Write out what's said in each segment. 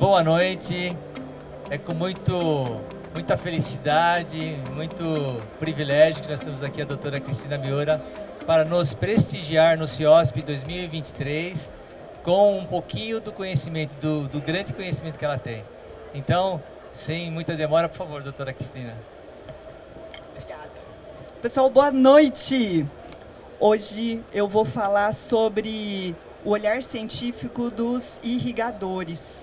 boa noite. É com muita felicidade, muito privilégio que nós temos aqui a doutora Cristina Miura para nos prestigiar no CIOSP 2023 com um pouquinho do conhecimento, do grande conhecimento que ela tem. Então, sem muita demora, por favor, doutora Cristina. Obrigada. Pessoal, boa noite. Hoje eu vou falar sobre o olhar científico dos irrigadores.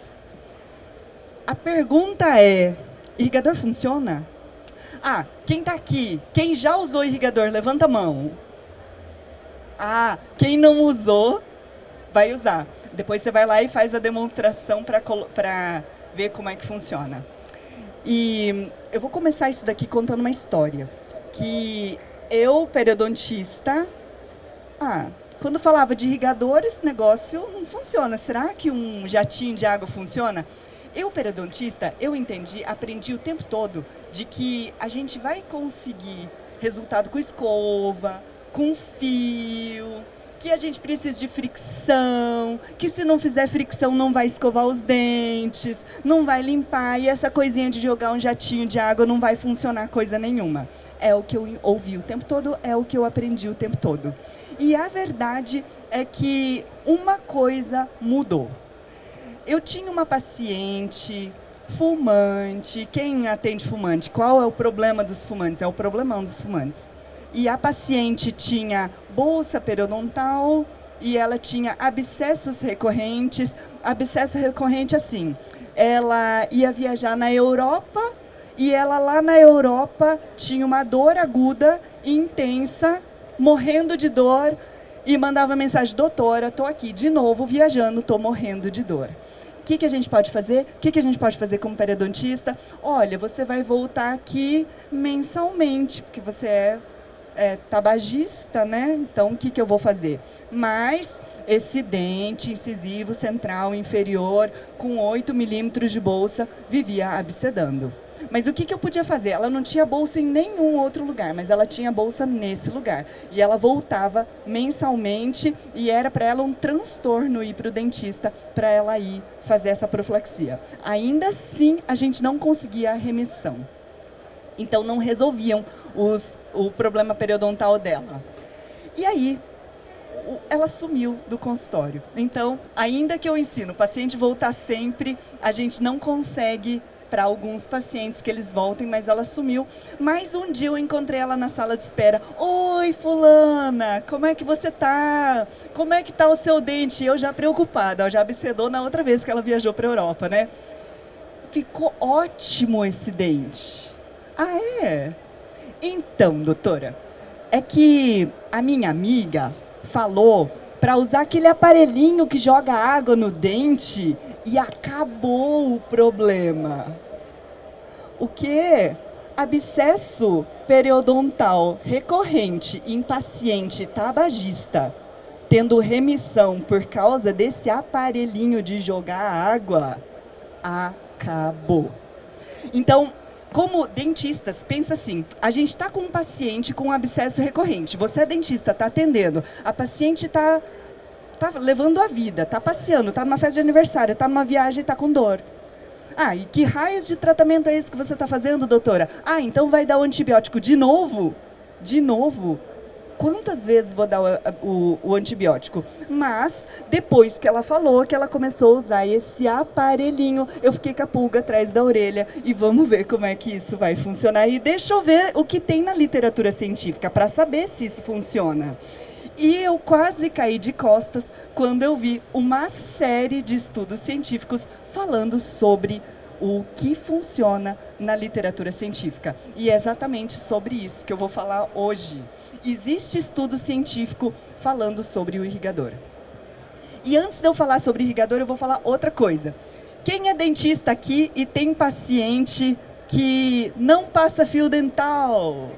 A pergunta é, irrigador funciona? Ah, quem está aqui? Quem já usou irrigador? Levanta a mão. Ah, quem não usou, vai usar. Depois você vai lá e faz a demonstração para ver como é que funciona. E eu vou começar isso daqui contando uma história. Que eu, periodontista, quando falava de irrigador, esse negócio não funciona. Será que um jatinho de água funciona? Eu, periodontista, aprendi o tempo todo de que a gente vai conseguir resultado com escova, com fio, que a gente precisa de fricção, que se não fizer fricção não vai escovar os dentes, não vai limpar, e essa coisinha de jogar um jatinho de água não vai funcionar coisa nenhuma. É o que eu ouvi o tempo todo, é o que eu aprendi o tempo todo. E a verdade é que uma coisa mudou. Eu tinha uma paciente fumante. Quem atende fumante? Qual é o problema dos fumantes? É o problemão dos fumantes. E a paciente tinha bolsa periodontal e ela tinha abscessos recorrentes. Abscesso recorrente assim, ela ia viajar na Europa e ela lá na Europa tinha uma dor aguda e intensa, morrendo de dor, e mandava mensagem: doutora, estou aqui de novo viajando, estou morrendo de dor. O que a gente pode fazer? O que a gente pode fazer como periodontista? Olha, você vai voltar aqui mensalmente, porque você é tabagista, né? Então, o que eu vou fazer? Mas esse dente incisivo central inferior, com 8 milímetros de bolsa, vivia abscedando. Mas o que eu podia fazer? Ela não tinha bolsa em nenhum outro lugar, mas ela tinha bolsa nesse lugar. E ela voltava mensalmente e era para ela um transtorno ir para o dentista para ela ir fazer essa profilaxia. Ainda assim, a gente não conseguia a remissão. Então, não resolviam o problema periodontal dela. E aí, ela sumiu do consultório. Então, ainda que eu ensino o paciente voltar sempre, a gente não consegue para alguns pacientes que eles voltem, mas ela sumiu. Mas um dia eu encontrei ela na sala de espera. Oi, fulana, como é que você tá? Como é que tá o seu dente? Eu já preocupada, já abscedou na outra vez que ela viajou para a Europa, né? Ficou ótimo esse dente. Ah, é? Então, doutora, é que a minha amiga falou para usar aquele aparelhinho que joga água no dente e acabou o problema. O quê? Abscesso periodontal recorrente em paciente tabagista, tendo remissão por causa desse aparelhinho de jogar água, acabou. Então, como dentistas, pensa assim, a gente está com um paciente com um abscesso recorrente, você é dentista, está atendendo, a paciente está levando a vida, está passeando, está numa festa de aniversário, está numa viagem e está com dor. Ah, e que raios de tratamento é esse que você está fazendo, doutora? Ah, então vai dar o antibiótico de novo? De novo? Quantas vezes vou dar o antibiótico? Mas, depois que ela falou que ela começou a usar esse aparelhinho, eu fiquei com a pulga atrás da orelha e vamos ver como é que isso vai funcionar. E deixa eu ver o que tem na literatura científica para saber se isso funciona. E eu quase caí de costas quando eu vi uma série de estudos científicos falando sobre o que funciona na literatura científica. E é exatamente sobre isso que eu vou falar hoje. Existe estudo científico falando sobre o irrigador. E antes de eu falar sobre irrigador, eu vou falar outra coisa. Quem é dentista aqui e tem paciente que não passa fio dental?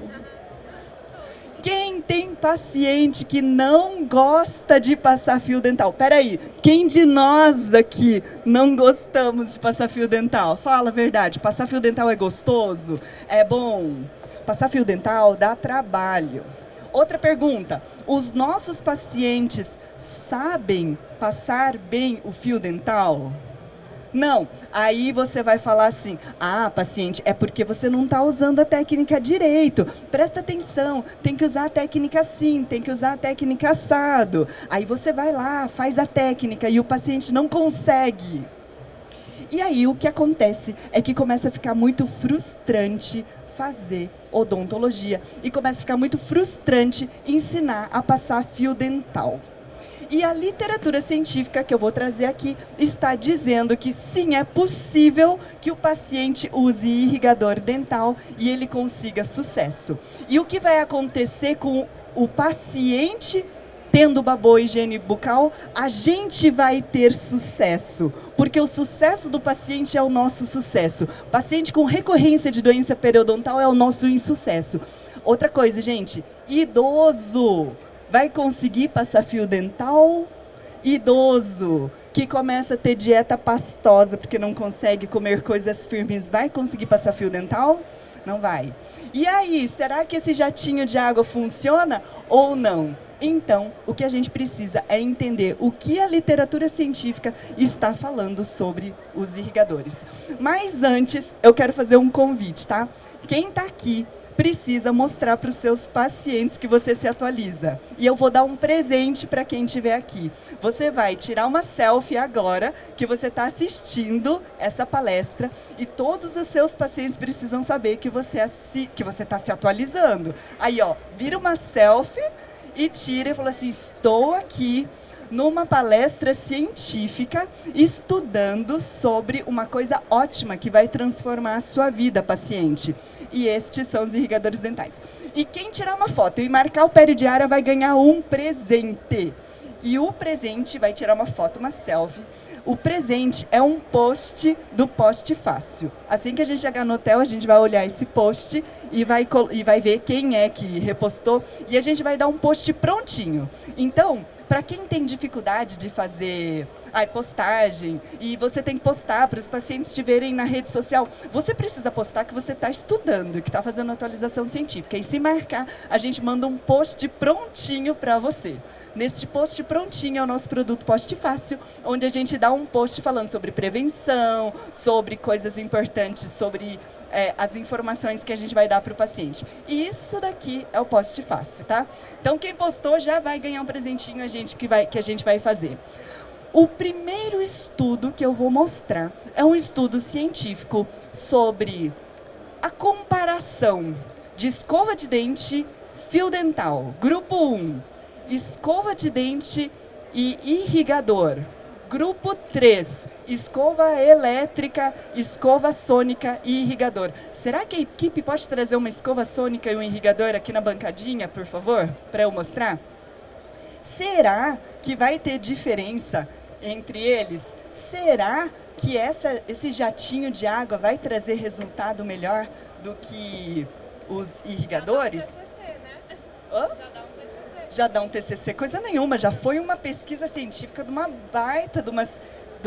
Quem tem paciente que não gosta de passar fio dental? Peraí, quem de nós aqui não gostamos de passar fio dental? Fala a verdade, passar fio dental é gostoso? É bom? Passar fio dental dá trabalho. Outra pergunta, os nossos pacientes sabem passar bem o fio dental? Não, aí você vai falar assim, paciente, é porque você não está usando a técnica direito, presta atenção, tem que usar a técnica assim, tem que usar a técnica assado. Aí você vai lá, faz a técnica e o paciente não consegue. E aí o que acontece é que começa a ficar muito frustrante fazer odontologia e começa a ficar muito frustrante ensinar a passar fio dental. E a literatura científica que eu vou trazer aqui está dizendo que sim, é possível que o paciente use irrigador dental e ele consiga sucesso. E o que vai acontecer com o paciente tendo uma boa higiene bucal? A gente vai ter sucesso, porque o sucesso do paciente é o nosso sucesso. Paciente com recorrência de doença periodontal é o nosso insucesso. Outra coisa, gente, idoso vai conseguir passar fio dental? Idoso que começa a ter dieta pastosa porque não consegue comer coisas firmes, vai conseguir passar fio dental? Não vai. E aí, será que esse jatinho de água funciona ou não? Então, o que a gente precisa é entender o que a literatura científica está falando sobre os irrigadores. Mas antes, eu quero fazer um convite, tá? Quem está aqui precisa mostrar para os seus pacientes que você se atualiza. E eu vou dar um presente para quem estiver aqui. Você vai tirar uma selfie agora que você está assistindo essa palestra e todos os seus pacientes precisam saber que você está se atualizando. Aí, ó, vira uma selfie e tira e fala assim, estou aqui numa palestra científica estudando sobre uma coisa ótima que vai transformar a sua vida, paciente. E estes são os irrigadores dentais. E quem tirar uma foto e marcar o peridiária vai ganhar um presente. E o presente vai tirar uma foto, uma selfie. O presente é um post do Post Fácil. Assim que a gente chegar no hotel, a gente vai olhar esse post e vai ver quem é que repostou. E a gente vai dar um post prontinho. Então, para quem tem dificuldade de fazer postagem, e você tem que postar para os pacientes te verem na rede social, você precisa postar que você está estudando, que está fazendo atualização científica. E se marcar, a gente manda um post prontinho para você. Neste post prontinho é o nosso produto Post Fácil, onde a gente dá um post falando sobre prevenção, sobre coisas importantes, sobre as informações que a gente vai dar para o paciente. E isso daqui é o Post Fácil, tá? Então, quem postou já vai ganhar um presentinho que a gente vai fazer. O primeiro estudo que eu vou mostrar é um estudo científico sobre a comparação de escova de dente, fio dental. Grupo 1, escova de dente e irrigador. Grupo 3, escova elétrica, escova sônica e irrigador. Será que a equipe pode trazer uma escova sônica e um irrigador aqui na bancadinha, por favor, para eu mostrar? Será que vai ter diferença entre eles? Será que esse jatinho de água vai trazer resultado melhor do que os irrigadores? Já dá um TCC, né? Hã? Já dá um TCC. Já dá um TCC, coisa nenhuma, já foi uma pesquisa científica de uma baita de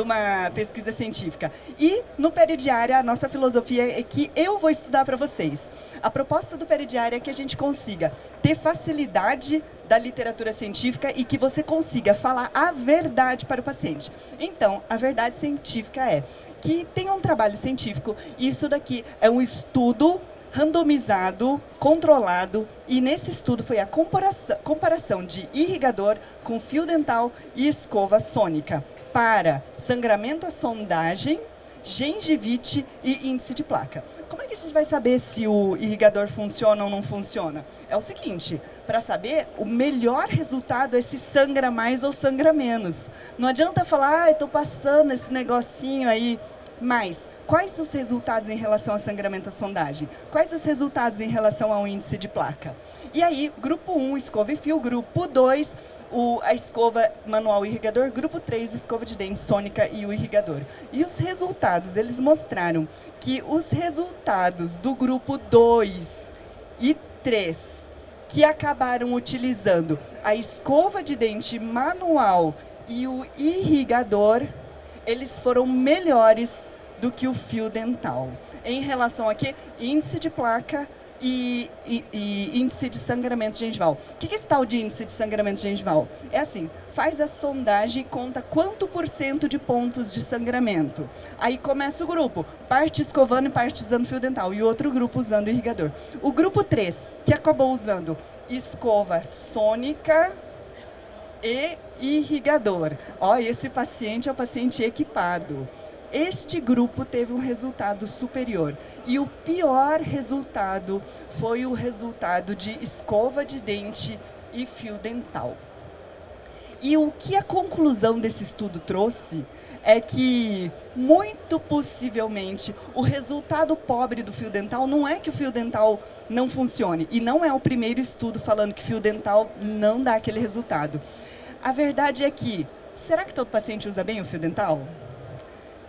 uma pesquisa científica. E no Peridiária, a nossa filosofia é que eu vou estudar para vocês. A proposta do Peridiária é que a gente consiga ter facilidade da literatura científica e que você consiga falar a verdade para o paciente. Então, a verdade científica é que tem um trabalho científico, e isso daqui é um estudo randomizado, controlado, e nesse estudo foi a comparação de irrigador com fio dental e escova sônica para sangramento à sondagem, gengivite e índice de placa. Como é que a gente vai saber se o irrigador funciona ou não funciona? É o seguinte, para saber, o melhor resultado é se sangra mais ou sangra menos. Não adianta falar, estou passando esse negocinho aí, mas quais os resultados em relação ao sangramento à sondagem? Quais os resultados em relação ao índice de placa? E aí, grupo 1, escova e fio, grupo 2, a escova manual e irrigador, grupo 3, escova de dente sônica e o irrigador. E os resultados, eles mostraram que os resultados do grupo 2 e 3, que acabaram utilizando a escova de dente manual e o irrigador, eles foram melhores do que o fio dental. Em relação a quê? Índice de placa, e índice de sangramento gengival. O que é esse tal de índice de sangramento gengival? É assim, faz a sondagem e conta quanto % de pontos de sangramento. Aí começa o grupo, parte escovando e parte usando fio dental, e outro grupo usando irrigador. O grupo 3, que acabou usando escova sônica e irrigador. Ó, esse paciente é o paciente equipado. Este grupo teve um resultado superior. E o pior resultado foi o resultado de escova de dente e fio dental. E o que a conclusão desse estudo trouxe é que, muito possivelmente, o resultado pobre do fio dental não é que o fio dental não funcione. E não é o primeiro estudo falando que fio dental não dá aquele resultado. A verdade é que, será que todo paciente usa bem o fio dental?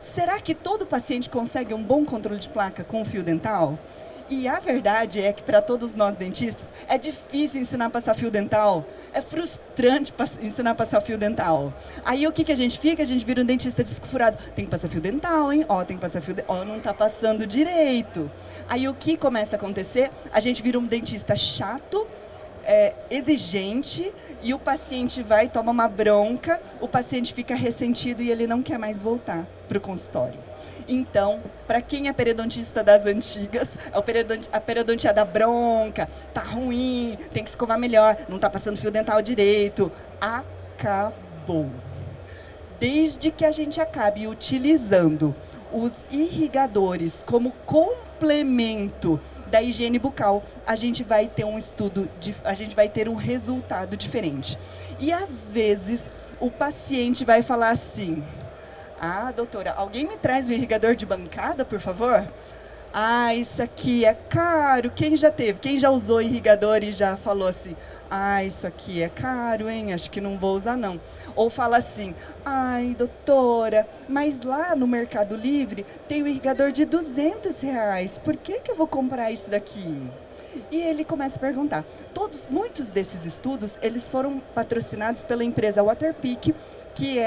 Será que todo paciente consegue um bom controle de placa com o fio dental? E a verdade é que, para todos nós dentistas, é difícil ensinar a passar fio dental. É frustrante ensinar a passar fio dental. Aí o que a gente fica? A gente vira um dentista desfurado. Tem que passar fio dental, hein? Ó, tem que passar fio dental. Ó, não está passando direito. Aí o que começa a acontecer? A gente vira um dentista chato, exigente, e o paciente vai, toma uma bronca, o paciente fica ressentido e ele não quer mais voltar para o consultório. Então, para quem é periodontista das antigas, a periodontia da bronca, tá ruim, tem que escovar melhor, não está passando fio dental direito. Acabou. Desde que a gente acabe utilizando os irrigadores como complemento da higiene bucal, a gente vai ter a gente vai ter um resultado diferente. E às vezes o paciente vai falar assim: ah, doutora, alguém me traz um irrigador de bancada, por favor? Ah, isso aqui é caro. Quem já teve? Quem já usou irrigador e já falou assim: ah, isso aqui é caro, hein? Acho que não vou usar, não. Ou fala assim: ai, doutora, mas lá no Mercado Livre tem um irrigador de R$200. Por que eu vou comprar isso daqui? E ele começa a perguntar. Muitos desses estudos, eles foram patrocinados pela empresa Waterpik, que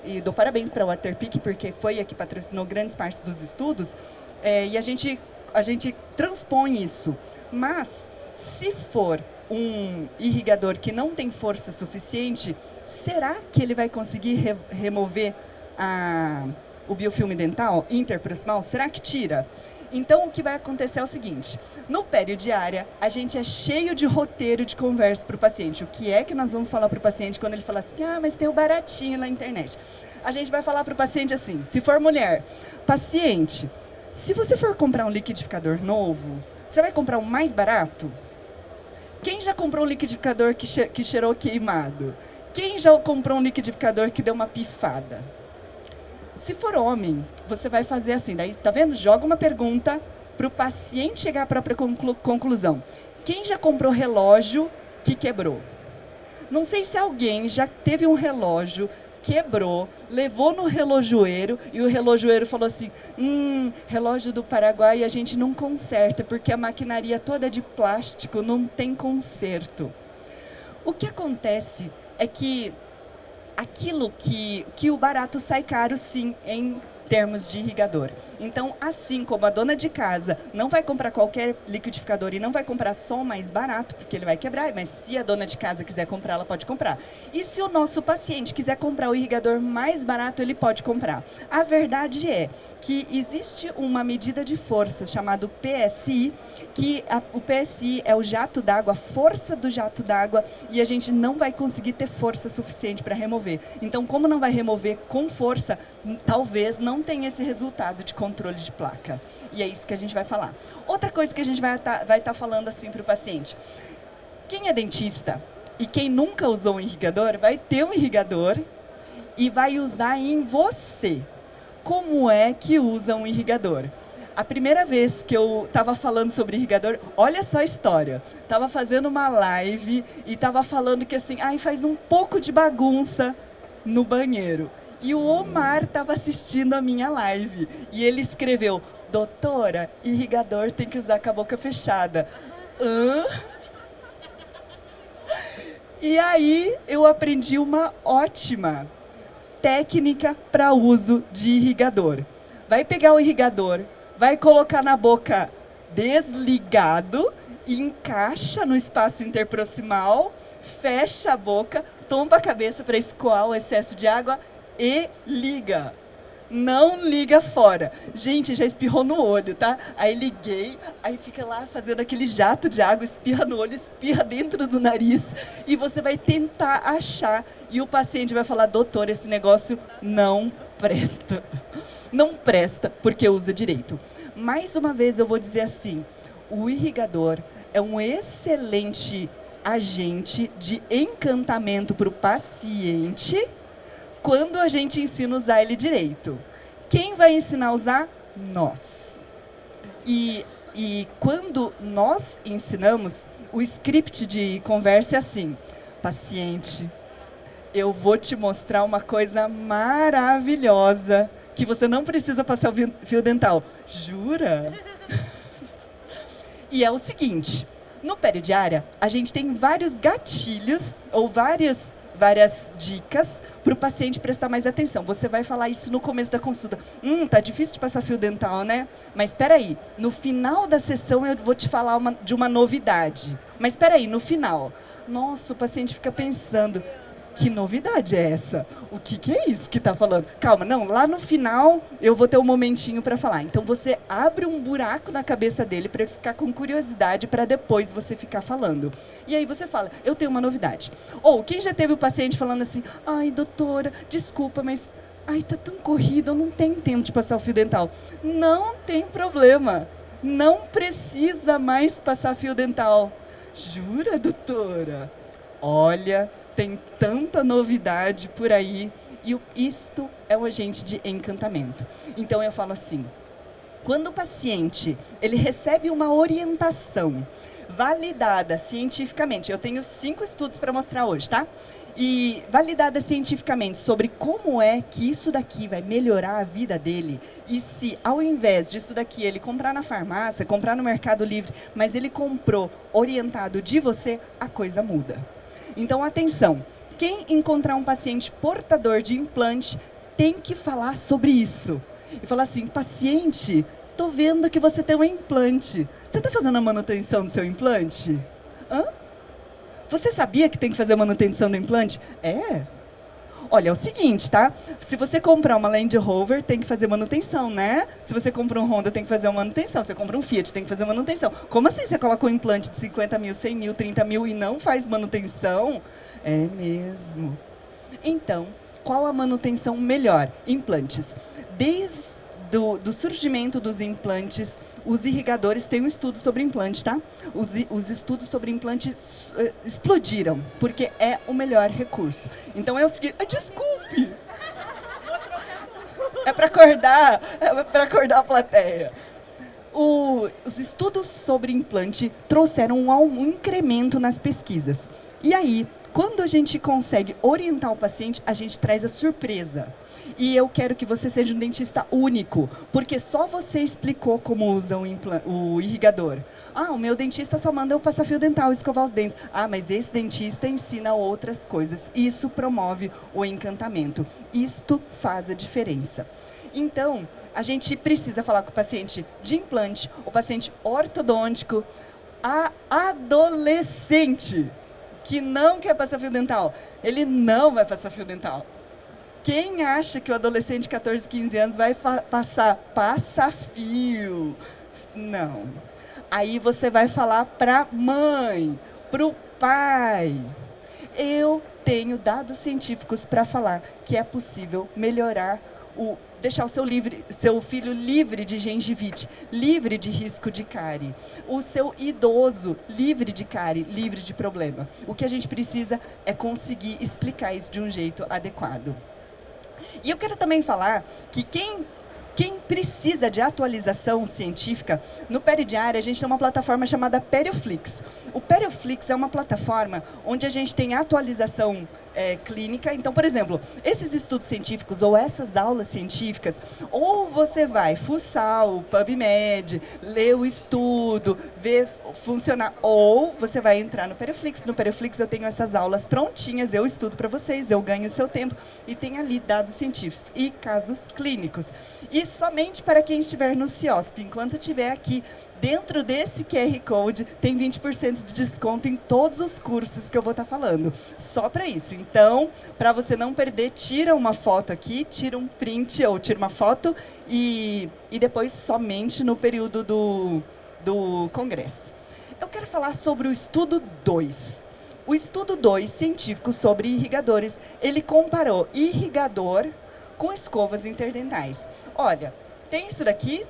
e dou parabéns para a Waterpik, porque foi a que patrocinou grandes partes dos estudos, e a gente transpõe isso. Mas, se for um irrigador que não tem força suficiente, será que ele vai conseguir remover o biofilme dental interproximal? Será que tira? Então, o que vai acontecer é o seguinte: no periodiária, a gente é cheio de roteiro de conversa para o paciente. O que é que nós vamos falar para o paciente quando ele falar assim: ah, mas tem o baratinho na internet? A gente vai falar para o paciente assim, se for mulher: paciente, se você for comprar um liquidificador novo, você vai comprar o mais barato? Quem já comprou um liquidificador que cheirou queimado? Quem já comprou um liquidificador que deu uma pifada? Se for homem, você vai fazer assim, daí, tá vendo? Joga uma pergunta para o paciente chegar à própria conclusão. Quem já comprou relógio que quebrou? Não sei se alguém já teve um relógio, quebrou, levou no relojoeiro e o relojoeiro falou assim: relógio do Paraguai a gente não conserta porque a maquinaria toda é de plástico, não tem conserto. O que acontece é que aquilo que o barato sai caro, sim, em termos de irrigador. Então, assim como a dona de casa não vai comprar qualquer liquidificador e não vai comprar só o mais barato, porque ele vai quebrar, mas se a dona de casa quiser comprar, ela pode comprar. E se o nosso paciente quiser comprar o irrigador mais barato, ele pode comprar. A verdade é que existe uma medida de força chamada PSI, que o PSI é o jato d'água, a força do jato d'água, e a gente não vai conseguir ter força suficiente para remover. Então, como não vai remover com força, talvez não tenha esse resultado de controle de placa. E é isso que a gente vai falar. Outra coisa que a gente vai estar falando assim para o paciente: quem é dentista e quem nunca usou um irrigador, vai ter um irrigador e vai usar em você. Como é que usa um irrigador? A primeira vez que eu estava falando sobre irrigador, olha só a história. Estava fazendo uma live e estava falando que assim, faz um pouco de bagunça no banheiro. E o Omar estava assistindo a minha live. E ele escreveu: doutora, irrigador tem que usar com a boca fechada. Hã? E aí eu aprendi uma ótima técnica para uso de irrigador. Vai pegar o irrigador, vai colocar na boca desligado, encaixa no espaço interproximal, fecha a boca, tomba a cabeça para escoar o excesso de água e liga. Não liga fora. Gente, já espirrou no olho, tá? Aí liguei, aí fica lá fazendo aquele jato de água, espirra no olho, espirra dentro do nariz, e você vai tentar achar, e o paciente vai falar, doutor, esse negócio não presta. Não presta, porque usa direito. Mais uma vez eu vou dizer assim, o irrigador é um excelente agente de encantamento para o paciente, quando a gente ensina a usar ele direito. Quem vai ensinar a usar? Nós. E quando nós ensinamos, o script de conversa é assim, paciente, eu vou te mostrar uma coisa maravilhosa, que você não precisa passar o fio dental. Jura? E é o seguinte, no peridiária, a gente tem vários gatilhos, ou várias dicas para o paciente prestar mais atenção. Você vai falar isso no começo da consulta. Tá difícil de passar fio dental, né? Mas espera aí, no final da sessão eu vou te falar de uma novidade. Mas espera aí, no final. Nossa, o paciente fica pensando, que novidade é essa? O que é isso que está falando? Calma, não, lá no final eu vou ter um momentinho para falar. Então você abre um buraco na cabeça dele para ele ficar com curiosidade para depois você ficar falando. E aí você fala, eu tenho uma novidade. Ou quem já teve o paciente falando assim, ai doutora, desculpa, mas tá tão corrido, eu não tenho tempo de passar o fio dental. Não tem problema, não precisa mais passar fio dental. Jura, doutora? Olha, tem tanta novidade por aí, e isto é um agente de encantamento. Então eu falo assim, quando o paciente ele recebe uma orientação validada cientificamente, eu tenho 5 estudos para mostrar hoje, tá? E validada cientificamente sobre como é que isso daqui vai melhorar a vida dele, e se ao invés disso daqui ele comprar na farmácia, comprar no Mercado Livre, mas ele comprou orientado de você, a coisa muda. Então, atenção, quem encontrar um paciente portador de implante tem que falar sobre isso. E falar assim, paciente, estou vendo que você tem um implante. Você está fazendo a manutenção do seu implante? Hã? Você sabia que tem que fazer a manutenção do implante? É. Olha, é o seguinte, tá? Se você comprar uma Land Rover, tem que fazer manutenção, né? Se você compra um Honda, tem que fazer uma manutenção. Se você compra um Fiat, tem que fazer manutenção. Como assim você coloca um implante de 50 mil, 100 mil, 30 mil e não faz manutenção? É mesmo. Então, qual a manutenção melhor? Implantes. Desde do surgimento dos implantes, os irrigadores têm um estudo sobre implante, tá? Os estudos sobre implantes explodiram, porque é o melhor recurso. Então é o seguinte, desculpe! É para acordar a plateia. Os estudos sobre implante trouxeram um incremento nas pesquisas. E aí, quando a gente consegue orientar o paciente, a gente traz a surpresa. E eu quero que você seja um dentista único, porque só você explicou como usa o irrigador. O meu dentista só manda eu passar fio dental e escovar os dentes. Mas esse dentista ensina outras coisas. Isso promove o encantamento. Isto faz a diferença. Então, a gente precisa falar com o paciente de implante, o paciente ortodôntico, a adolescente que não quer passar fio dental. Ele não vai passar fio dental. Quem acha que o adolescente de 14, 15 anos vai passa fio? Não. Aí você vai falar para a mãe, para o pai. Eu tenho dados científicos para falar que é possível melhorar, deixar o seu filho livre de gengivite, livre de risco de cárie. O seu idoso livre de cárie, livre de problema. O que a gente precisa é conseguir explicar isso de um jeito adequado. E eu quero também falar que quem precisa de atualização científica, no Peridiária a gente tem uma plataforma chamada Perioflix. O Perioflix é uma plataforma onde a gente tem atualização clínica. Então, por exemplo, esses estudos científicos ou essas aulas científicas, ou você vai fuçar o PubMed, ler o estudo, ver funcionar, ou você vai entrar no Perioflix. No Perioflix eu tenho essas aulas prontinhas, eu estudo para vocês, eu ganho o seu tempo, e tem ali dados científicos e casos clínicos. E somente para quem estiver no CIOSP, enquanto estiver aqui Dentro desse QR Code tem 20% de desconto em todos os cursos que eu vou estar falando. Só para isso. Então, para você não perder, tira uma foto aqui, tira um print ou tira uma foto e depois somente no período do congresso. Eu quero falar sobre o estudo 2. O estudo 2, científico sobre irrigadores, ele comparou irrigador com escovas interdentais. Olha, tem isso daqui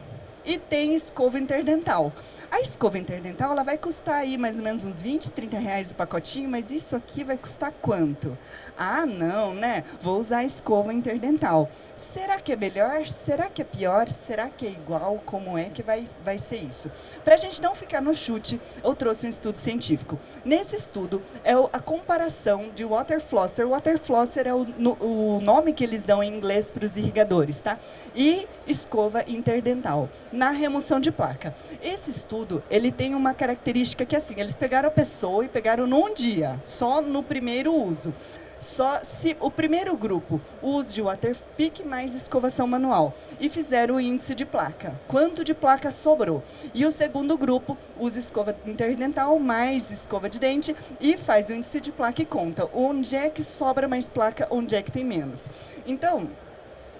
e tem escova interdental. A escova interdental ela vai custar aí mais ou menos uns 20, 30 reais o pacotinho, mas isso aqui vai custar quanto? Ah, não, né? Vou usar a escova interdental. Será que é melhor? Será que é pior? Será que é igual? Como é que vai ser isso? Para a gente não ficar no chute, eu trouxe um estudo científico. Nesse estudo, é a comparação de water flosser. Water flosser é o nome que eles dão em inglês para os irrigadores, tá? E escova interdental, na remoção de placa. Esse estudo, ele tem uma característica que, assim, eles pegaram a pessoa e pegaram num dia, só no primeiro uso. Só se o primeiro grupo, o uso de Waterpik mais escovação manual, e fizeram o índice de placa. Quanto de placa sobrou? E o segundo grupo, usa escova interdental mais escova de dente e faz o índice de placa e conta. Onde é que sobra mais placa, onde é que tem menos. Então,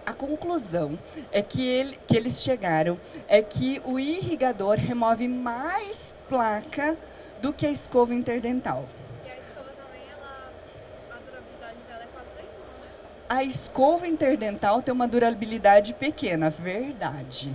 a conclusão é que eles chegaram é que o irrigador remove mais placa do que a escova interdental. A escova interdental tem uma durabilidade pequena, verdade.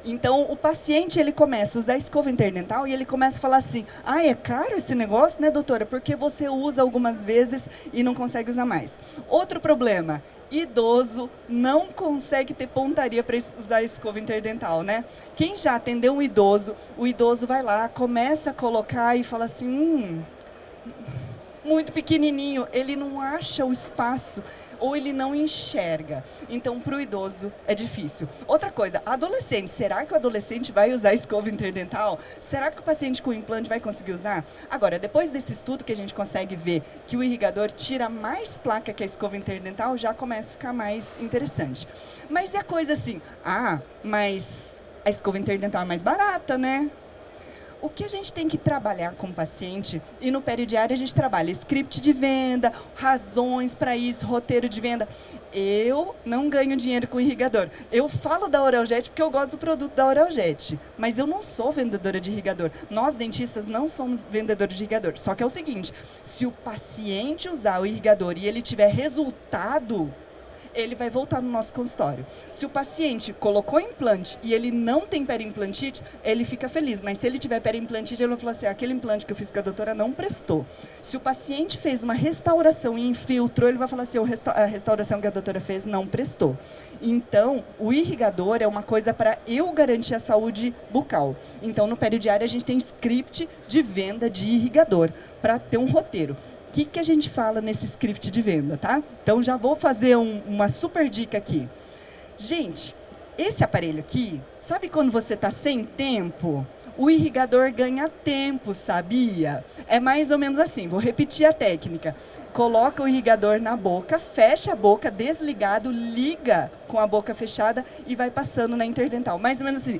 Então, o paciente, ele começa a usar a escova interdental e ele começa a falar assim, ah, é caro esse negócio, né, doutora? Porque você usa algumas vezes e não consegue usar mais. Outro problema, idoso não consegue ter pontaria para usar a escova interdental, né? Quem já atendeu um idoso, o idoso vai lá, começa a colocar e fala assim, muito pequenininho, ele não acha o espaço, ou ele não enxerga. Então, para o idoso, é difícil. Outra coisa, adolescente. Será que o adolescente vai usar escova interdental? Será que o paciente com implante vai conseguir usar? Agora, depois desse estudo que a gente consegue ver que o irrigador tira mais placa que a escova interdental, já começa a ficar mais interessante. Mas é coisa assim, ah, mas a escova interdental é mais barata, né? O que a gente tem que trabalhar com o paciente, e no peridiário a gente trabalha script de venda, razões para isso, roteiro de venda. Eu não ganho dinheiro com irrigador. Eu falo da Oraljet porque eu gosto do produto da Oraljet, mas eu não sou vendedora de irrigador. Nós, dentistas, não somos vendedores de irrigador. Só que é o seguinte, se o paciente usar o irrigador e ele tiver resultado, ele vai voltar no nosso consultório. Se o paciente colocou implante e ele não tem perimplantite, ele fica feliz. Mas se ele tiver perimplantite, ele vai falar assim, aquele implante que eu fiz com a doutora não prestou. Se o paciente fez uma restauração e infiltrou, ele vai falar assim, a restauração que a doutora fez não prestou. Então, o irrigador é uma coisa para eu garantir a saúde bucal. Então, no peridiário, a gente tem script de venda de irrigador, para ter um roteiro. O que a gente fala nesse script de venda, tá? Então, já vou fazer uma super dica aqui. Gente, esse aparelho aqui, sabe quando você está sem tempo? O irrigador ganha tempo, sabia? É mais ou menos assim, vou repetir a técnica. Coloca o irrigador na boca, fecha a boca, desligado, liga com a boca fechada e vai passando na interdental. Mais ou menos assim.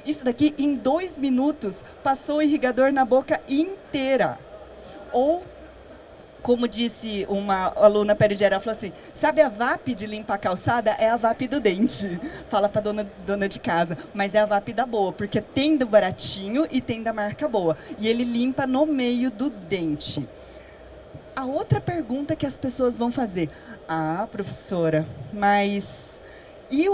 Isso daqui, em 2 minutos, passou o irrigador na boca inteira. Ou, como disse uma aluna peridiária, ela falou assim, sabe a VAP de limpar a calçada? É a VAP do dente. Fala para dona de casa. Mas é a VAP da boa, porque tem do baratinho e tem da marca boa. E ele limpa no meio do dente. A outra pergunta que as pessoas vão fazer. Ah, professora, mas... E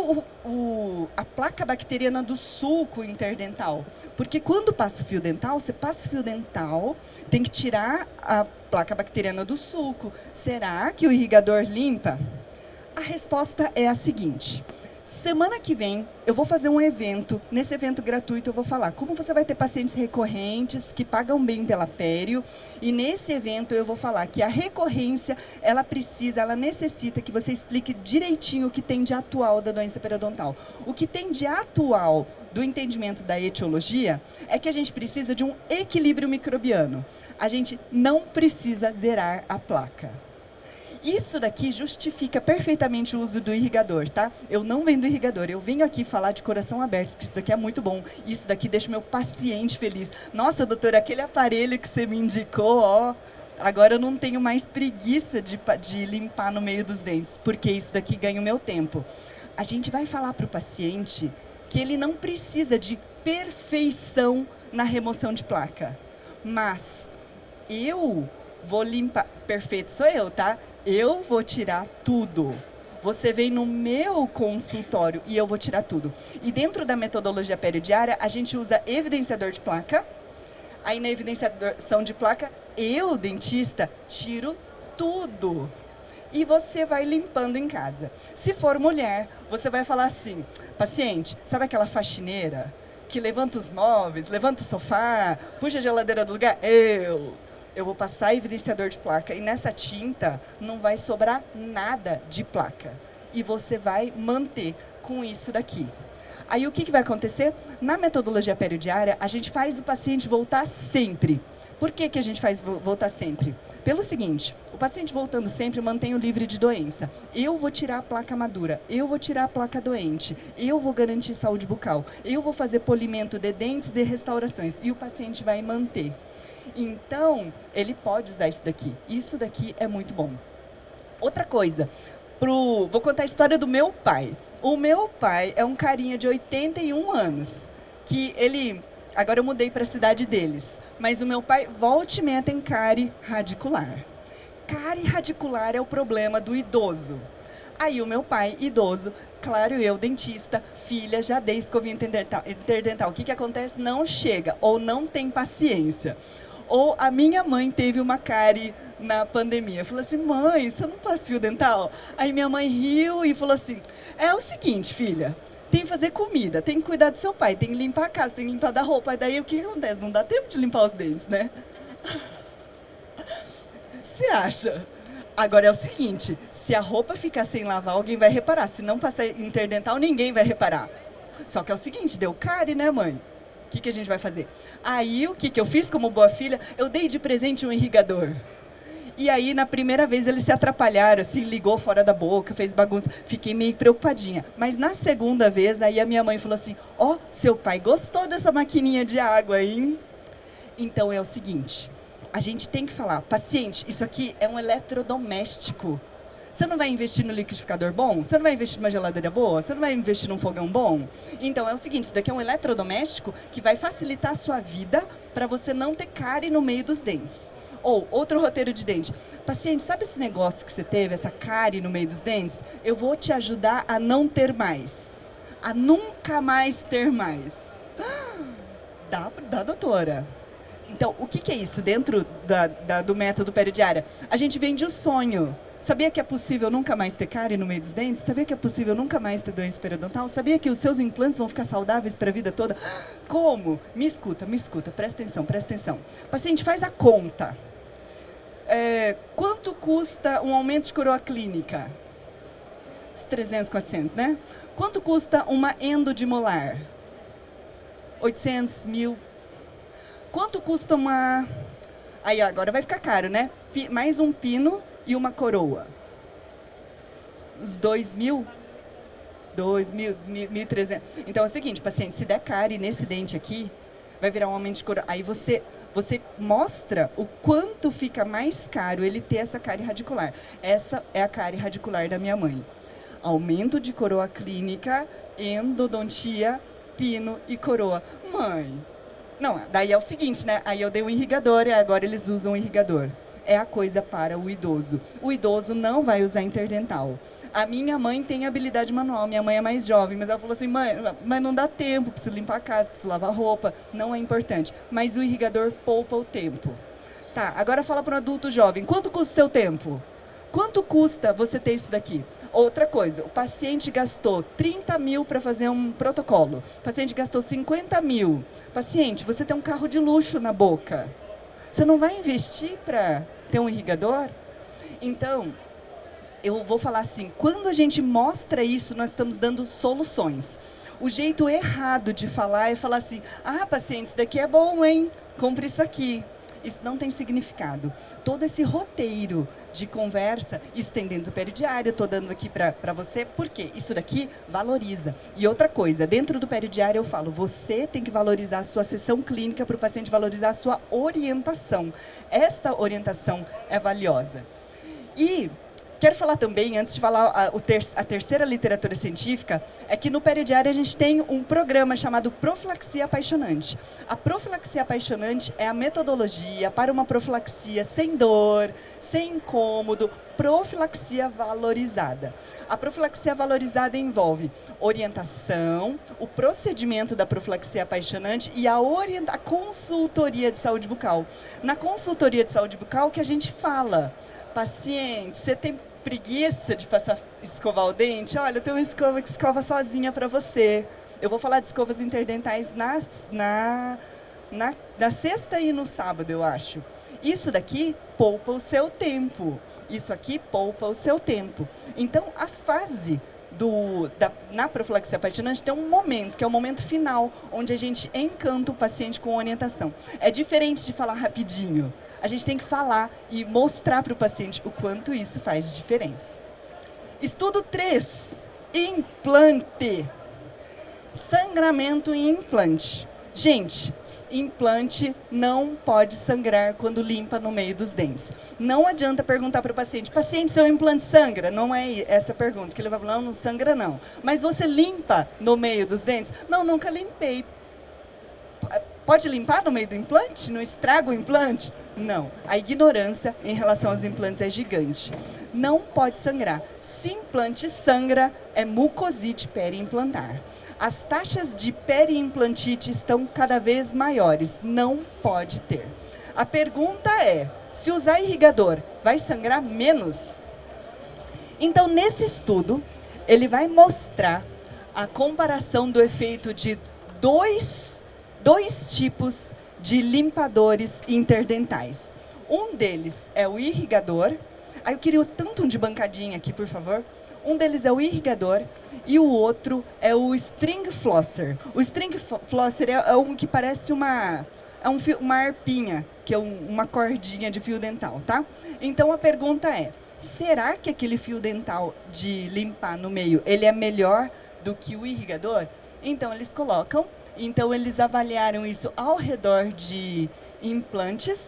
a placa bacteriana do sulco interdental? Porque quando passa o fio dental, você passa o fio dental, tem que tirar a placa bacteriana do sulco. Será que o irrigador limpa? A resposta é a seguinte. Semana que vem, eu vou fazer um evento. Nesse evento gratuito, eu vou falar como você vai ter pacientes recorrentes que pagam bem pela pério. E nesse evento, eu vou falar que a recorrência, ela necessita que você explique direitinho o que tem de atual da doença periodontal. O que tem de atual do entendimento da etiologia é que a gente precisa de um equilíbrio microbiano. A gente não precisa zerar a placa. Isso daqui justifica perfeitamente o uso do irrigador, tá? Eu não vendo irrigador, eu venho aqui falar de coração aberto, porque isso daqui é muito bom. Isso daqui deixa o meu paciente feliz. Nossa, doutora, aquele aparelho que você me indicou, ó, agora eu não tenho mais preguiça de limpar no meio dos dentes, porque isso daqui ganha o meu tempo. A gente vai falar para o paciente que ele não precisa de perfeição na remoção de placa, mas eu vou limpar, perfeito sou eu, tá? Eu vou tirar tudo. Você vem no meu consultório e eu vou tirar tudo. E dentro da metodologia periodiária, a gente usa evidenciador de placa. Aí na evidenciação de placa, eu, dentista, tiro tudo. E você vai limpando em casa. Se for mulher, você vai falar assim, paciente, sabe aquela faxineira que levanta os móveis, levanta o sofá, puxa a geladeira do lugar? Eu vou passar evidenciador de placa e nessa tinta não vai sobrar nada de placa. E você vai manter com isso daqui. Aí o que vai acontecer? Na metodologia periodiária, a gente faz o paciente voltar sempre. Por que a gente faz voltar sempre? Pelo seguinte, o paciente voltando sempre mantém o livre de doença. Eu vou tirar a placa madura, eu vou tirar a placa doente, eu vou garantir saúde bucal, eu vou fazer polimento de dentes e restaurações. E o paciente vai manter. Então, ele pode usar isso daqui. Isso daqui é muito bom. Outra coisa, vou contar a história do meu pai. O meu pai é um carinha de 81 anos, que ele... Agora eu mudei para a cidade deles, mas o meu pai, volta e meia, tem cárie radicular. Cárie radicular é o problema do idoso. Aí o meu pai, idoso, claro, eu, dentista, filha, já dei escovinha interdental. O que acontece? Não chega, ou não tem paciência. Ou a minha mãe teve uma cárie na pandemia. Falou assim, mãe, você não passa fio dental? Aí minha mãe riu e falou assim, é o seguinte, filha, tem que fazer comida, tem que cuidar do seu pai, tem que limpar a casa, tem que limpar da roupa. Aí daí o que acontece? Não dá tempo de limpar os dentes, né? Você acha? Agora é o seguinte, se a roupa ficar sem lavar, alguém vai reparar. Se não passar interdental, ninguém vai reparar. Só que é o seguinte, deu cárie, né, mãe? O que a gente vai fazer? Aí, o que eu fiz como boa filha? Eu dei de presente um irrigador. E aí, na primeira vez, eles se atrapalharam, assim, ligou fora da boca, fez bagunça. Fiquei meio preocupadinha. Mas na segunda vez, aí a minha mãe falou assim, ó, seu pai gostou dessa maquininha de água, hein? Então, é o seguinte, a gente tem que falar, paciente, isso aqui é um eletrodoméstico. Você não vai investir no liquidificador bom? Você não vai investir numa geladeira boa? Você não vai investir num fogão bom? Então, é o seguinte, isso daqui é um eletrodoméstico que vai facilitar a sua vida para você não ter cárie no meio dos dentes. Ou, outro roteiro de dente. Paciente, sabe esse negócio que você teve, essa cárie no meio dos dentes? Eu vou te ajudar a não ter mais. A nunca mais ter mais. Da doutora. Então, o que é isso dentro do método periodiária? A gente vende o sonho. Sabia que é possível nunca mais ter cárie no meio dos dentes? Sabia que é possível nunca mais ter doença periodontal? Sabia que os seus implantes vão ficar saudáveis para a vida toda? Como? Me escuta, presta atenção, presta atenção. Paciente, faz a conta. Quanto custa um aumento de coroa clínica? 300, 400, né? Quanto custa uma endo de molar? 800, 1.000. Quanto custa uma... Aí, agora vai ficar caro, né? Mais um pino e uma coroa. Os 2.000? 2.000, 1.300. Então, é o seguinte, paciente, se der cárie nesse dente aqui, vai virar um aumento de coroa. Aí você mostra o quanto fica mais caro ele ter essa cárie radicular. Essa é a cárie radicular da minha mãe. Aumento de coroa clínica, endodontia, pino e coroa. Mãe, não, daí é o seguinte, né? Aí eu dei um irrigador e agora eles usam o irrigador. É a coisa para o idoso. O idoso não vai usar interdental. A minha mãe tem habilidade manual, minha mãe é mais jovem, mas ela falou assim, mãe, mas não dá tempo, preciso limpar a casa, preciso lavar roupa, não é importante. Mas o irrigador poupa o tempo. Tá, agora fala para um adulto jovem, quanto custa o seu tempo? Quanto custa você ter isso daqui? Outra coisa, o paciente gastou 30 mil para fazer um protocolo, o paciente gastou 50 mil. Paciente, você tem um carro de luxo na boca, você não vai investir para ter um irrigador? Então, eu vou falar assim, quando a gente mostra isso, nós estamos dando soluções. O jeito errado de falar é falar assim, paciente, isso daqui é bom, hein? Compre isso aqui. Isso não tem significado. Todo esse roteiro de conversa, isso tem dentro do peridiário, estou dando aqui para você, por quê? Isso daqui valoriza. E outra coisa, dentro do peridiário eu falo, você tem que valorizar a sua sessão clínica para o paciente valorizar a sua orientação. Essa orientação é valiosa. E quero falar também, antes de falar a terceira literatura científica, é que no peridiário a gente tem um programa chamado Profilaxia Apaixonante. A profilaxia apaixonante é a metodologia para uma profilaxia sem dor, sem incômodo, profilaxia valorizada. A profilaxia valorizada envolve orientação, o procedimento da profilaxia apaixonante e a consultoria de saúde bucal. Na consultoria de saúde bucal que a gente fala, paciente, você tem preguiça de escovar o dente? Olha, eu tenho uma escova que escova sozinha para você. Eu vou falar de escovas interdentais na sexta e no sábado, eu acho. Isso daqui poupa o seu tempo. Isso aqui poupa o seu tempo. Então, a fase na profilaxia apaixonante tem um momento, que é o momento final, onde a gente encanta o paciente com orientação. É diferente de falar rapidinho. A gente tem que falar e mostrar para o paciente o quanto isso faz de diferença. Estudo 3, implante. Sangramento em implante. Gente, implante não pode sangrar quando limpa no meio dos dentes. Não adianta perguntar para o paciente, seu implante sangra? Não é essa a pergunta, que ele vai falar, não sangra não. Mas você limpa no meio dos dentes? Não, nunca limpei. Pode limpar no meio do implante? Não estraga o implante? Não. A ignorância em relação aos implantes é gigante. Não pode sangrar. Se implante sangra, é mucosite periimplantar. As taxas de periimplantite estão cada vez maiores. Não pode ter. A pergunta é, se usar irrigador, vai sangrar menos? Então, nesse estudo, ele vai mostrar a comparação do efeito de dois tipos de limpadores interdentais. Um deles é o irrigador. Eu queria tanto um de bancadinha aqui, por favor. Um deles é o irrigador e o outro é o string flosser. O string flosser é um que parece uma arpinha, que é uma cordinha de fio dental, tá? Então, a pergunta é, será que aquele fio dental de limpar no meio, ele é melhor do que o irrigador? Então, eles avaliaram isso ao redor de implantes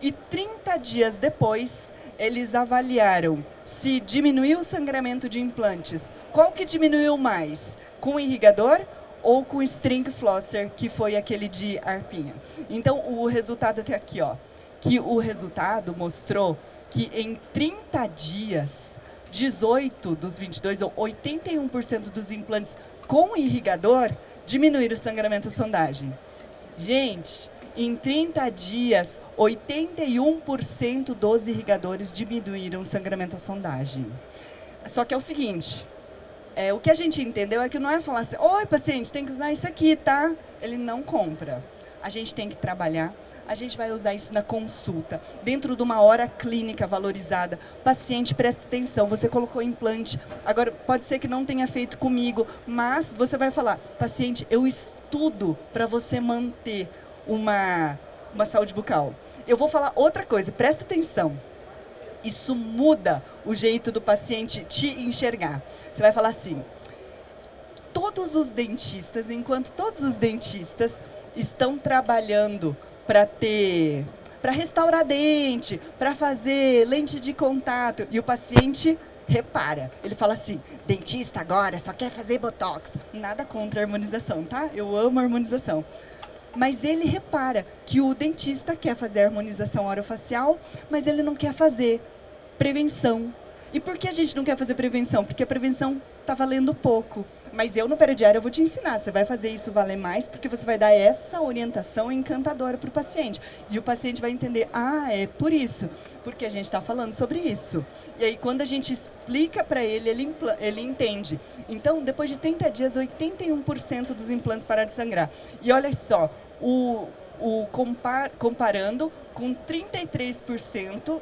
e 30 dias depois, eles avaliaram se diminuiu o sangramento de implantes. Qual que diminuiu mais? Com o irrigador ou com o string flosser, que foi aquele de arpinha? Então, o resultado até aqui, ó, que o resultado mostrou que em 30 dias, 18 dos 22, ou 81% dos implantes com irrigador, diminuir o sangramento sondagem. Gente, em 30 dias, 81% dos irrigadores diminuíram o sangramento sondagem. Só que é o seguinte, o que a gente entendeu é que não é falar assim, oi, paciente, tem que usar isso aqui, tá? Ele não compra. A gente tem que trabalhar. A gente vai usar isso na consulta, dentro de uma hora clínica valorizada. Paciente, presta atenção, você colocou implante, agora pode ser que não tenha feito comigo, mas você vai falar, paciente, eu estudo para você manter uma saúde bucal. Eu vou falar outra coisa, presta atenção. Isso muda o jeito do paciente te enxergar. Você vai falar assim, enquanto todos os dentistas estão trabalhando para restaurar dente, para fazer lente de contato, e o paciente repara. Ele fala assim, dentista agora só quer fazer botox. Nada contra a harmonização, tá? Eu amo a harmonização. Mas ele repara que o dentista quer fazer a harmonização orofacial, mas ele não quer fazer prevenção. E por que a gente não quer fazer prevenção? Porque a prevenção está valendo pouco. Mas eu, no peridiário, eu vou te ensinar. Você vai fazer isso valer mais, porque você vai dar essa orientação encantadora para o paciente. E o paciente vai entender, é por isso, porque a gente está falando sobre isso. E aí, quando a gente explica para ele, ele entende. Então, depois de 30 dias, 81% dos implantes pararam de sangrar. E olha só, comparando com 33%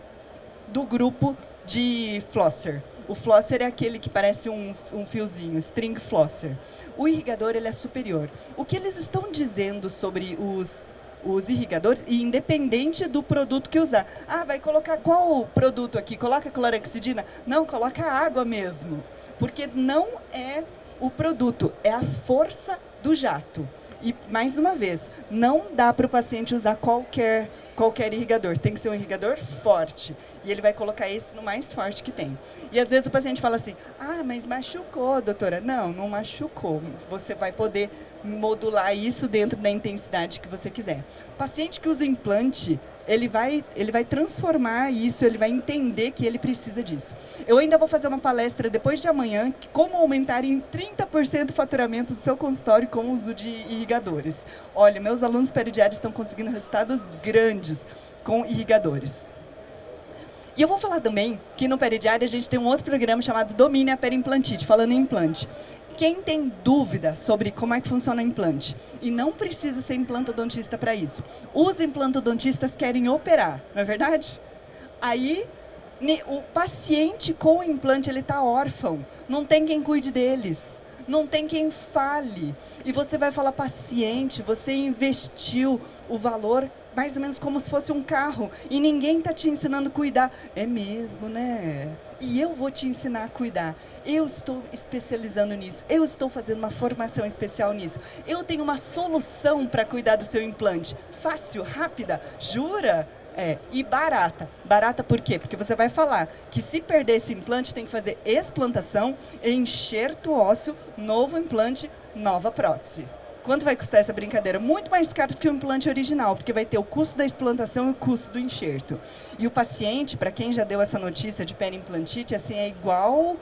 do grupo de flosser. O flosser é aquele que parece um fiozinho, string flosser. O irrigador, ele é superior. O que eles estão dizendo sobre os irrigadores, e independente do produto que usar. Ah, vai colocar qual produto aqui? Coloca clorexidina? Não, coloca água mesmo. Porque não é o produto, é a força do jato. E, mais uma vez, não dá para o paciente usar qualquer irrigador. Tem que ser um irrigador forte. E ele vai colocar esse no mais forte que tem. E, às vezes, o paciente fala assim, ah, mas machucou, doutora. Não, não machucou. Você vai poder modular isso dentro da intensidade que você quiser. O paciente que usa implante, ele vai transformar isso, ele vai entender que ele precisa disso. Eu ainda vou fazer uma palestra depois de amanhã, como aumentar em 30% o faturamento do seu consultório com o uso de irrigadores. Olha, meus alunos peridiários estão conseguindo resultados grandes com irrigadores. E eu vou falar também que no peridiário a gente tem um outro programa chamado Domine a Perimplantite, falando em implante. Quem tem dúvida sobre como é que funciona o implante e não precisa ser implantodontista para isso, os implantodontistas querem operar, não é verdade? Aí, o paciente com o implante, ele está órfão, não tem quem cuide deles, não tem quem fale. E você vai falar, paciente, você investiu o valor mais ou menos como se fosse um carro, e ninguém está te ensinando a cuidar. É mesmo, né? E eu vou te ensinar a cuidar. Eu estou especializando nisso, eu estou fazendo uma formação especial nisso. Eu tenho uma solução para cuidar do seu implante. Fácil, rápida, jura? E barata. Barata por quê? Porque você vai falar que se perder esse implante, tem que fazer explantação, enxerto ósseo, novo implante, nova prótese. Quanto vai custar essa brincadeira? Muito mais caro do que o implante original, porque vai ter o custo da explantação e o custo do enxerto. E o paciente, para quem já deu essa notícia de perimplantite, assim, é igual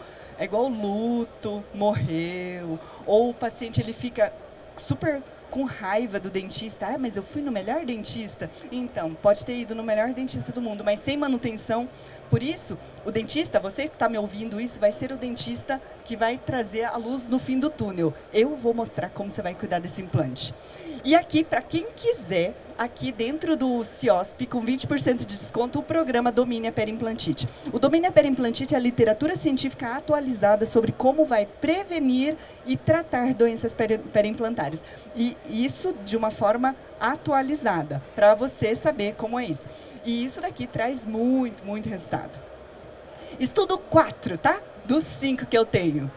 luto, morreu, ou o paciente ele fica super com raiva do dentista. Ah, mas eu fui no melhor dentista. Então, pode ter ido no melhor dentista do mundo, mas sem manutenção. Por isso, o dentista, você que está me ouvindo isso, vai ser o dentista que vai trazer a luz no fim do túnel. Eu vou mostrar como você vai cuidar desse implante. E aqui, para quem quiser, aqui dentro do CIOSP, com 20% de desconto, o programa Domine a Perimplantite. O Domine a Perimplantite é a literatura científica atualizada sobre como vai prevenir e tratar doenças perimplantares. E isso de uma forma atualizada, para você saber como é isso. E isso daqui traz muito, muito resultado. Estudo 4, tá? Dos 5 que eu tenho.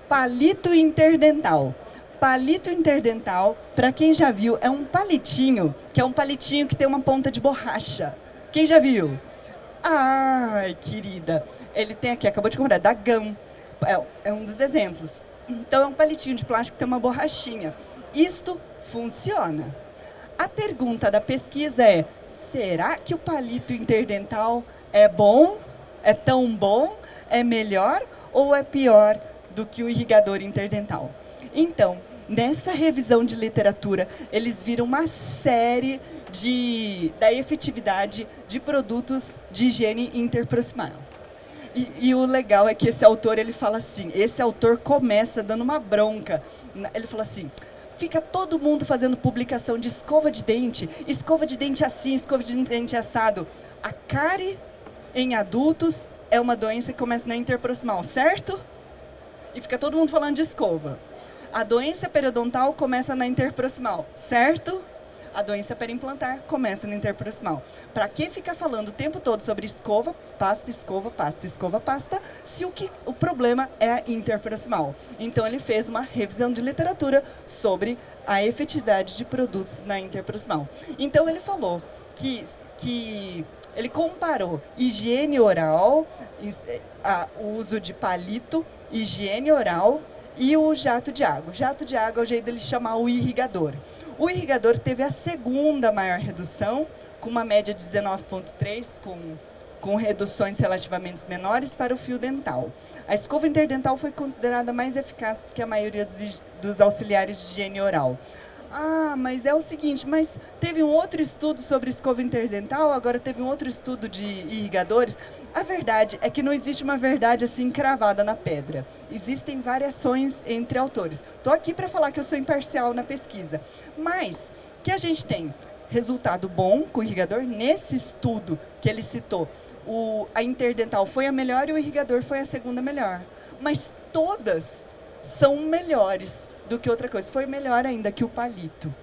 Palito interdental. Palito interdental, para quem já viu, é um palitinho, que é um palitinho que tem uma ponta de borracha. Quem já viu? Ai, querida. Ele tem aqui, acabou de comprar, da Gam. É um dos exemplos. Então, é um palitinho de plástico que tem uma borrachinha. Isto funciona. A pergunta da pesquisa é, será que o palito interdental é bom? É tão bom? É melhor ou é pior do que o irrigador interdental? Então, nessa revisão de literatura, eles viram uma série da efetividade de produtos de higiene interproximal. E o legal é que esse autor, ele fala assim, esse autor começa dando uma bronca. Ele fala assim, fica todo mundo fazendo publicação de escova de dente assim, escova de dente assado. A cárie em adultos é uma doença que começa na interproximal, certo? E fica todo mundo falando de escova. A doença periodontal começa na interproximal, certo? A doença perimplantar começa na interproximal. Para que ficar falando o tempo todo sobre escova, pasta, se o problema é a interproximal? Então, ele fez uma revisão de literatura sobre a efetividade de produtos na interproximal. Então, ele falou que ele comparou higiene oral, o uso de palito, higiene oral, e o jato de água. O jato de água é o jeito dele chamar o irrigador. O irrigador teve a segunda maior redução, com uma média de 19,3, com reduções relativamente menores para o fio dental. A escova interdental foi considerada mais eficaz do que a maioria dos auxiliares de higiene oral. Ah, mas é o seguinte, mas teve um outro estudo sobre escova interdental, agora teve um outro estudo de irrigadores. A verdade é que não existe uma verdade assim cravada na pedra. Existem variações entre autores. Estou aqui para falar que eu sou imparcial na pesquisa. Mas que a gente tem resultado bom com o irrigador, nesse estudo que ele citou, a interdental foi a melhor e o irrigador foi a segunda melhor. Mas todas são melhores do que outra coisa. Foi melhor ainda que o palito.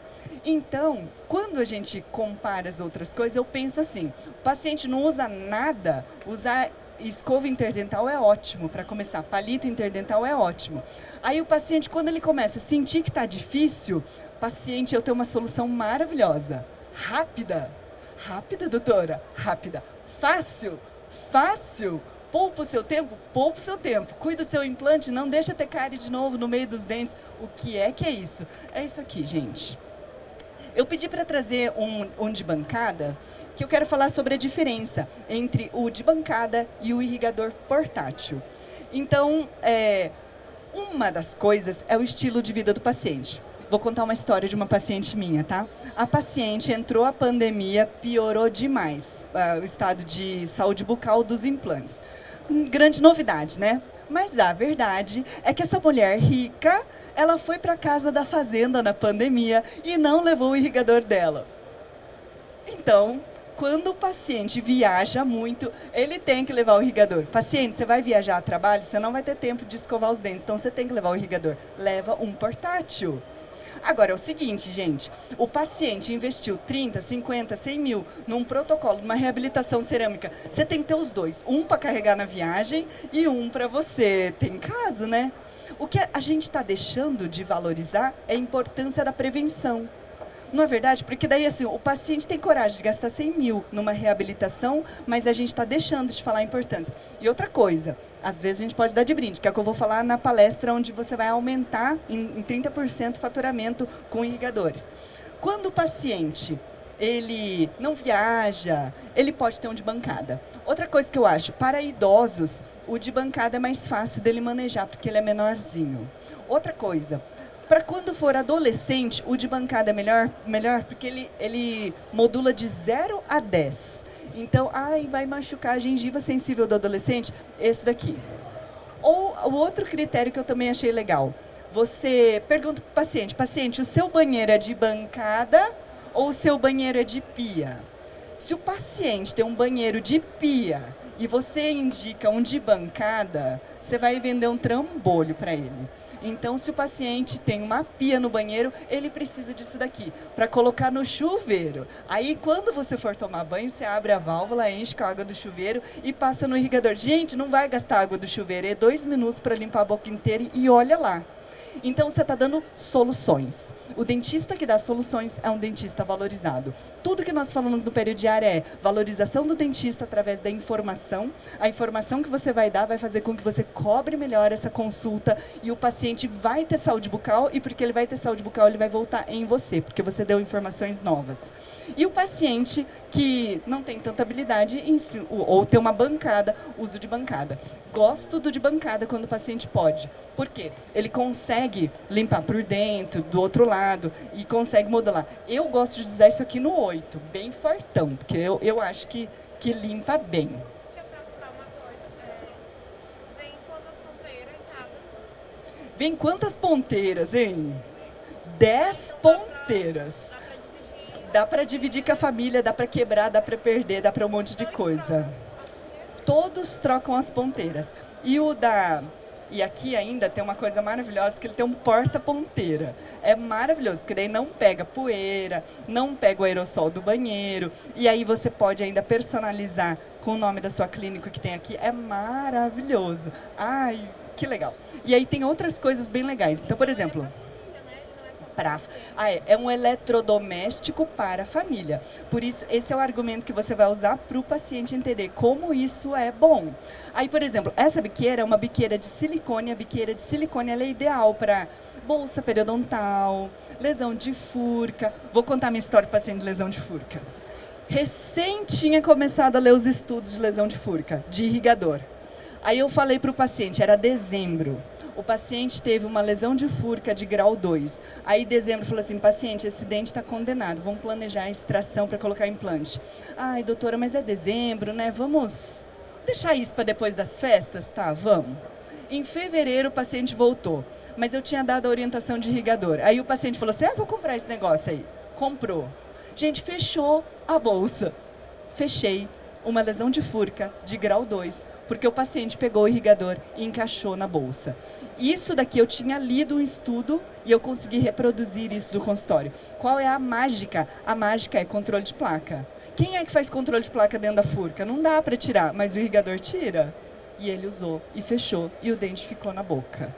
Então, quando a gente compara as outras coisas, eu penso assim, o paciente não usa nada, usar escova interdental é ótimo para começar, palito interdental é ótimo. Aí o paciente, quando ele começa a sentir que está difícil, paciente, eu tenho uma solução maravilhosa, rápida. Rápida, doutora? Rápida. Fácil? Fácil. Poupa o seu tempo? Poupa o seu tempo. Cuida do seu implante, não deixa ter cárie de novo no meio dos dentes. O que é isso? É isso aqui, gente. Eu pedi para trazer um de bancada, que eu quero falar sobre a diferença entre o de bancada e o irrigador portátil. Então, uma das coisas é o estilo de vida do paciente. Vou contar uma história de uma paciente minha, tá? A paciente entrou a pandemia, piorou demais o estado de saúde bucal dos implantes. Grande novidade, né? Mas a verdade é que essa mulher rica, ela foi para casa da fazenda na pandemia e não levou o irrigador dela. Então, quando o paciente viaja muito, ele tem que levar o irrigador. Paciente, você vai viajar a trabalho, você não vai ter tempo de escovar os dentes, então você tem que levar o irrigador. Leva um portátil. Agora, é o seguinte, gente, o paciente investiu 30, 50, 100 mil num protocolo, numa reabilitação cerâmica. Você tem que ter os dois, um para carregar na viagem e um para você ter em casa, né? O que a gente está deixando de valorizar é a importância da prevenção. Não é verdade? Porque daí, assim, o paciente tem coragem de gastar 100 mil numa reabilitação, mas a gente está deixando de falar a importância. E outra coisa, às vezes a gente pode dar de brinde, que é o que eu vou falar na palestra, onde você vai aumentar em 30% o faturamento com irrigadores. Quando o paciente, ele não viaja, ele pode ter um de bancada. Outra coisa que eu acho, para idosos, o de bancada é mais fácil dele manejar, porque ele é menorzinho. Outra coisa, para quando for adolescente, o de bancada é melhor porque ele modula de 0 a 10. Então, vai machucar a gengiva sensível do adolescente? Esse daqui. Ou o outro critério que eu também achei legal. Você pergunta para o paciente, o seu banheiro é de bancada ou o seu banheiro é de pia? Se o paciente tem um banheiro de pia e você indica um de bancada, você vai vender um trambolho para ele. Então, se o paciente tem uma pia no banheiro, ele precisa disso daqui, para colocar no chuveiro. Aí, quando você for tomar banho, você abre a válvula, enche com a água do chuveiro e passa no irrigador. Gente, não vai gastar água do chuveiro, é 2 minutos para limpar a boca inteira e olha lá. Então, você está dando soluções. O dentista que dá soluções é um dentista valorizado. Tudo que nós falamos no Periodiário é valorização do dentista através da informação. A informação que você vai dar vai fazer com que você cobre melhor essa consulta e o paciente vai ter saúde bucal e porque ele vai ter saúde bucal, ele vai voltar em você, porque você deu informações novas. E o paciente que não tem tanta habilidade ou tem uma bancada, uso de bancada. Gosto do de bancada quando o paciente pode. Por quê? Ele consegue limpar por dentro, do outro lado, e consegue modular. Eu gosto de usar isso aqui no 8, bem fortão, porque eu acho que limpa bem. Deixa eu perguntar uma coisa. Vem quantas ponteiras em cada? Vem quantas ponteiras, hein? 10 ponteiras. Dá para dividir com a família, dá para quebrar, dá para perder, dá para um monte de coisa. Todos trocam as ponteiras. E aqui ainda tem uma coisa maravilhosa, que ele tem um porta-ponteira. É maravilhoso, porque daí não pega poeira, não pega o aerossol do banheiro. E aí você pode ainda personalizar com o nome da sua clínica que tem aqui. É maravilhoso. Ai, que legal. E aí tem outras coisas bem legais. Então, por exemplo... é um eletrodoméstico para a família. Por isso, esse é o argumento que você vai usar para o paciente entender como isso é bom. Aí, por exemplo, essa biqueira é uma biqueira de silicone. A biqueira de silicone ela é ideal para bolsa periodontal, lesão de furca. Vou contar minha história do paciente de lesão de furca. Recém tinha começado a ler os estudos de lesão de furca, de irrigador. Aí eu falei para o paciente, era dezembro. O paciente teve uma lesão de furca de grau 2. Aí, em dezembro, falou assim, paciente, esse dente está condenado, vamos planejar a extração para colocar implante. Ai, doutora, mas é dezembro, né? Vamos deixar isso para depois das festas? Tá, vamos. Em fevereiro, o paciente voltou, mas eu tinha dado a orientação de irrigador. Aí o paciente falou assim, vou comprar esse negócio aí. Comprou. Gente, fechou a bolsa. Fechei uma lesão de furca de grau 2. porque o paciente pegou o irrigador e encaixou na bolsa. Isso daqui eu tinha lido um estudo e eu consegui reproduzir isso do consultório. Qual é a mágica? A mágica é controle de placa. Quem é que faz controle de placa dentro da furca? Não dá para tirar, mas o irrigador tira. E ele usou e fechou e o dente ficou na boca.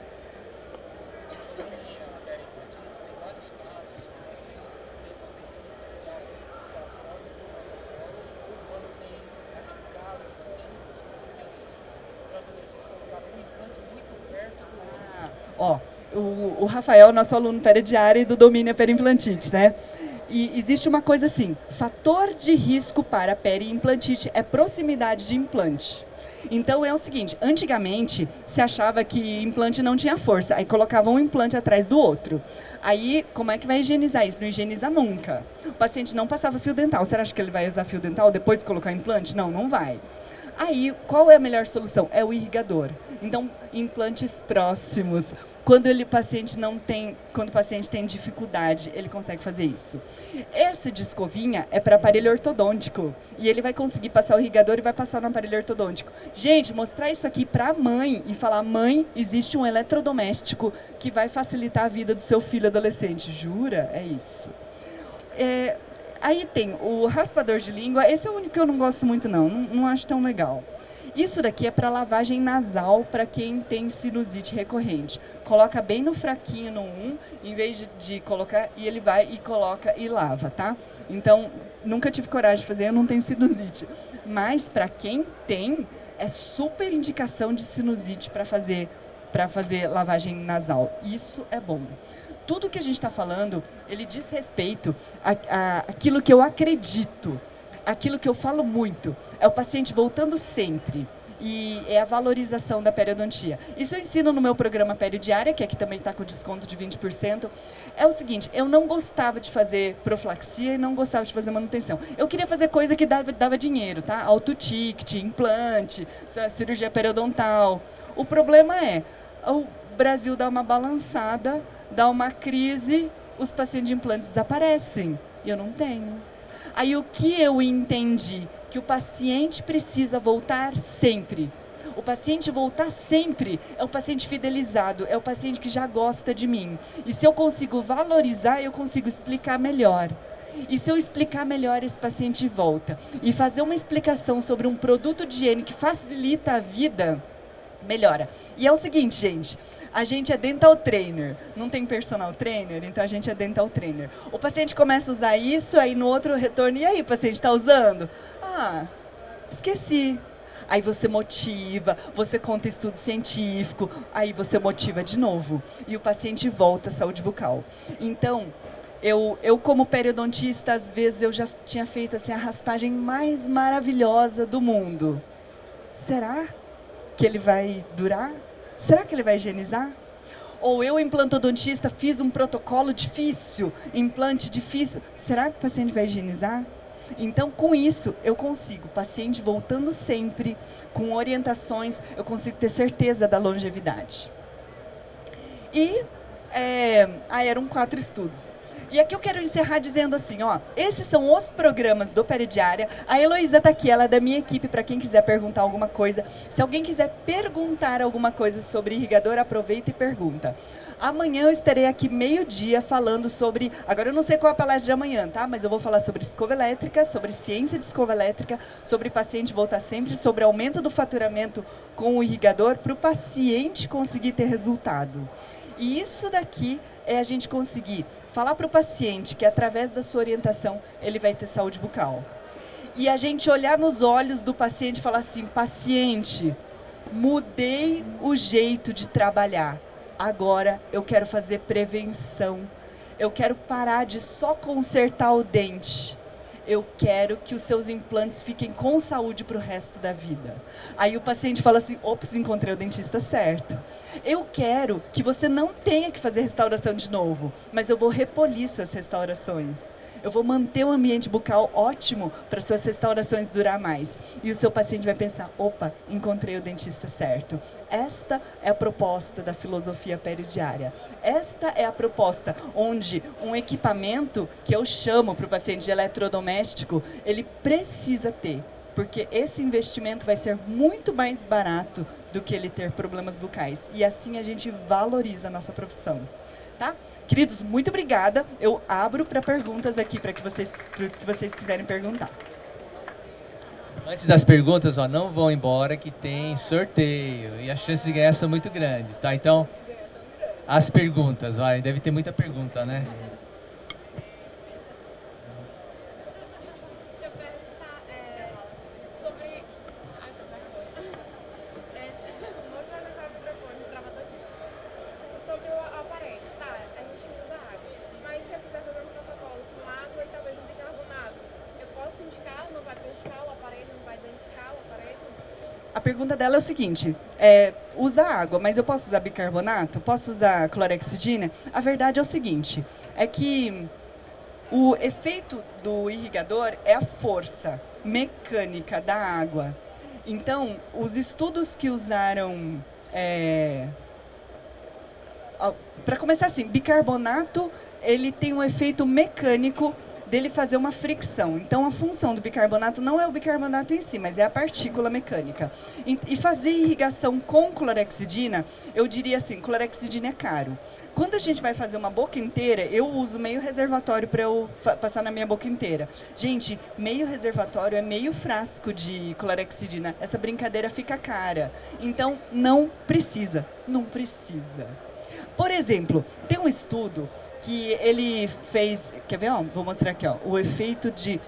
Ó, o Rafael, nosso aluno peridiária e do domínio periimplantite, né? E existe uma coisa assim, fator de risco para periimplantite é proximidade de implante. Então é o seguinte, antigamente se achava que implante não tinha força, aí colocava um implante atrás do outro. Aí, como é que vai higienizar isso? Não higieniza nunca. O paciente não passava fio dental. Você acha que ele vai usar fio dental depois de colocar implante? Não, não vai. Aí, qual é a melhor solução? É o irrigador. Então, implantes próximos. Quando o paciente tem dificuldade, ele consegue fazer isso. Esse de escovinha é para aparelho ortodôntico. E ele vai conseguir passar o irrigador e vai passar no aparelho ortodôntico. Gente, mostrar isso aqui para a mãe e falar, mãe, existe um eletrodoméstico que vai facilitar a vida do seu filho adolescente. Jura? É isso. Aí tem o raspador de língua. Esse é o único que eu não gosto muito, não acho tão legal. Isso daqui é para lavagem nasal para quem tem sinusite recorrente. Coloca bem no fraquinho, no 1, em vez de colocar, e ele vai e coloca e lava, tá? Então, nunca tive coragem de fazer, eu não tenho sinusite. Mas, para quem tem, é super indicação de sinusite para fazer lavagem nasal. Isso é bom. Tudo que a gente está falando, ele diz respeito àquilo que eu acredito. Aquilo que eu falo muito é o paciente voltando sempre e é a valorização da periodontia. Isso eu ensino no meu programa Peridiária, que aqui também está com desconto de 20%. É o seguinte, eu não gostava de fazer profilaxia e não gostava de fazer manutenção. Eu queria fazer coisa que dava dinheiro, tá? Auto-ticket, implante, cirurgia periodontal. O problema é, o Brasil dá uma balançada, dá uma crise, os pacientes de implantes desaparecem. E eu não tenho. Aí o que eu entendi? Que o paciente precisa voltar sempre. O paciente voltar sempre é um paciente fidelizado, é o paciente que já gosta de mim. E se eu consigo valorizar, eu consigo explicar melhor. E se eu explicar melhor, esse paciente volta. E fazer uma explicação sobre um produto de higiene que facilita a vida, melhora. E é o seguinte, gente, a gente é dental trainer, não tem personal trainer, então a gente é dental trainer. O paciente começa a usar isso, aí no outro retorno, e aí, o paciente está usando? Ah, esqueci. Aí você motiva, você conta estudo científico, aí você motiva de novo. E o paciente volta à saúde bucal. Então, eu como periodontista, às vezes eu já tinha feito assim, a raspagem mais maravilhosa do mundo. Será que ele vai durar? Será que ele vai higienizar? Ou eu, implantodontista, fiz um protocolo difícil, implante difícil. Será que o paciente vai higienizar? Então, com isso, eu consigo, paciente voltando sempre, com orientações, eu consigo ter certeza da longevidade. E eram 4 estudos. E aqui eu quero encerrar dizendo assim, ó, esses são os programas do Peridiária. A Heloísa está aqui, ela é da minha equipe, para quem quiser perguntar alguma coisa. Se alguém quiser perguntar alguma coisa sobre irrigador, aproveita e pergunta. Amanhã eu estarei aqui meio-dia falando sobre, agora eu não sei qual é a palestra de amanhã, tá? Mas eu vou falar sobre escova elétrica, sobre ciência de escova elétrica, sobre paciente voltar sempre, sobre aumento do faturamento com o irrigador, para o paciente conseguir ter resultado. E isso daqui é a gente conseguir falar para o paciente que, através da sua orientação, ele vai ter saúde bucal. E a gente olhar nos olhos do paciente e falar assim, paciente, mudei o jeito de trabalhar. Agora eu quero fazer prevenção. Eu quero parar de só consertar o dente. Eu quero que os seus implantes fiquem com saúde para o resto da vida. Aí o paciente fala assim, ops, encontrei o dentista certo. Eu quero que você não tenha que fazer restauração de novo, mas eu vou repolir suas restaurações. Eu vou manter o ambiente bucal ótimo para suas restaurações durar mais. E o seu paciente vai pensar, opa, encontrei o dentista certo. Esta é a proposta da filosofia peridiária. Esta é a proposta onde um equipamento que eu chamo para o paciente de eletrodoméstico, ele precisa ter. porque esse investimento vai ser muito mais barato do que ele ter problemas bucais. E assim a gente valoriza a nossa profissão. Tá? Queridos, muito obrigada. Eu abro para perguntas aqui, para que vocês quiserem perguntar. Antes das perguntas, ó, não vão embora que tem sorteio e as chances de ganhar são muito grandes, tá? Então, as perguntas, vai, deve ter muita pergunta, né? Deixa eu perguntar sobre. Ai, tô vergonha. Vou levantar o microfone, o travador aqui. Sobre o aparelho, tá? A gente usa água. Mas se eu quiser fazer um protocolo com água e talvez um bicarbonato, eu posso indicar? Não vai prejudicar o aparelho? Não vai danificar o aparelho? A pergunta dela é o seguinte, usa água, mas eu posso usar bicarbonato? Posso usar clorexidina? A verdade é o seguinte, é que o efeito do irrigador é a força mecânica da água. Então, os estudos que usaram... para começar assim, bicarbonato, ele tem um efeito mecânico dele fazer uma fricção. Então, a função do bicarbonato não é o bicarbonato em si, mas é a partícula mecânica. E fazer irrigação com clorexidina, eu diria assim, clorexidina é caro. Quando a gente vai fazer uma boca inteira, eu uso meio reservatório para eu passar na minha boca inteira. Gente, meio reservatório é meio frasco de clorexidina. Essa brincadeira fica cara. Então, não precisa. Não precisa. Por exemplo, tem um estudo que ele fez, quer ver? Ó, vou mostrar aqui, ó, o efeito de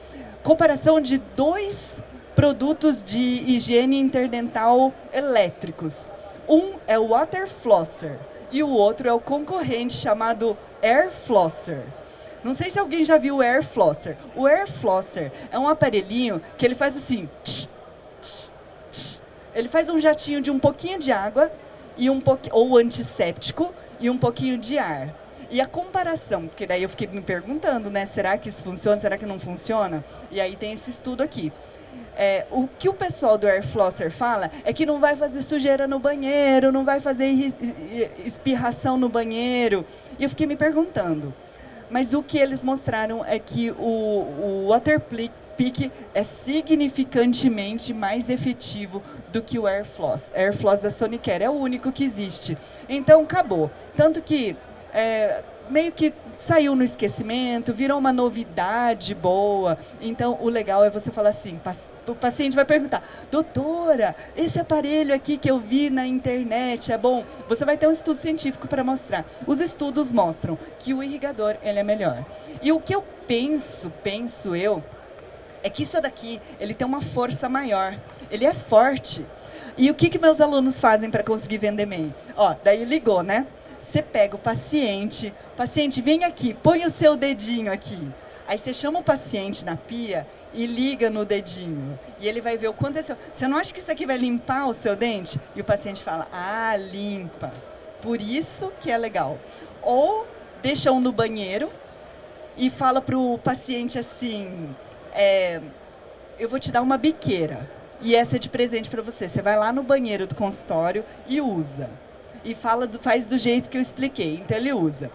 comparação de 2 produtos de higiene interdental elétricos. Um é o Water Flosser e o outro é o concorrente chamado Air Flosser. Não sei se alguém já viu o Air Flosser. O Air Flosser é um aparelhinho que ele faz assim, ele faz um jatinho de um pouquinho de água e ou antisséptico e um pouquinho de ar. E a comparação, porque daí eu fiquei me perguntando, né? Será que isso funciona? Será que não funciona? E aí tem esse estudo aqui. O que o pessoal do Air Flosser fala é que não vai fazer sujeira no banheiro, não vai fazer espirração no banheiro. E eu fiquei me perguntando. Mas o que eles mostraram é que o Waterpik é significantemente mais efetivo do que o Air Floss. Air Floss da Sonicare é o único que existe. Então, acabou. Tanto que meio que saiu no esquecimento, virou uma novidade boa. Então, o legal é você falar assim, o paciente vai perguntar, doutora, esse aparelho aqui que eu vi na internet é bom? Você vai ter um estudo científico para mostrar. Os estudos mostram que o irrigador ele é melhor. E o que eu penso eu, é que isso daqui, ele tem uma força maior, ele é forte. E o que meus alunos fazem para conseguir vender bem? Ó, daí ligou, né? Você pega o paciente, vem aqui, põe o seu dedinho aqui. Aí você chama o paciente na pia e liga no dedinho. E ele vai ver o quanto é seu... Você não acha que isso aqui vai limpar o seu dente? E o paciente fala, ah, limpa. Por isso que é legal. Ou deixa um no banheiro e fala para o paciente assim, eu vou te dar uma biqueira. E essa é de presente para você. Você vai lá no banheiro do consultório e usa. E faz do jeito que eu expliquei. Então, ele usa.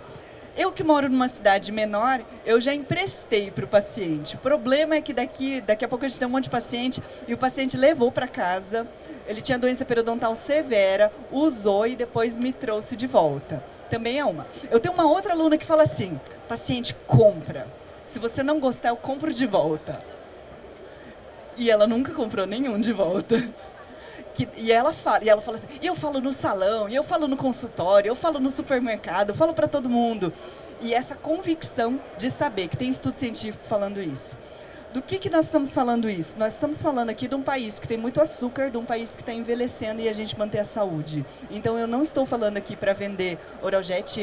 Eu que moro numa cidade menor, eu já emprestei para o paciente. O problema é que daqui a pouco a gente tem um monte de paciente e o paciente levou para casa, ele tinha doença periodontal severa, usou e depois me trouxe de volta. Também é uma. Eu tenho uma outra aluna que fala assim, paciente, compra. Se você não gostar, eu compro de volta. E ela nunca comprou nenhum de volta. E ela fala assim, eu falo no salão, eu falo no consultório, eu falo no supermercado, eu falo para todo mundo. E essa convicção de saber que tem estudo científico falando isso. Do que nós estamos falando isso? Nós estamos falando aqui de um país que tem muito açúcar, de um país que está envelhecendo e a gente manter a saúde. Então, eu não estou falando aqui para vender Oraljet,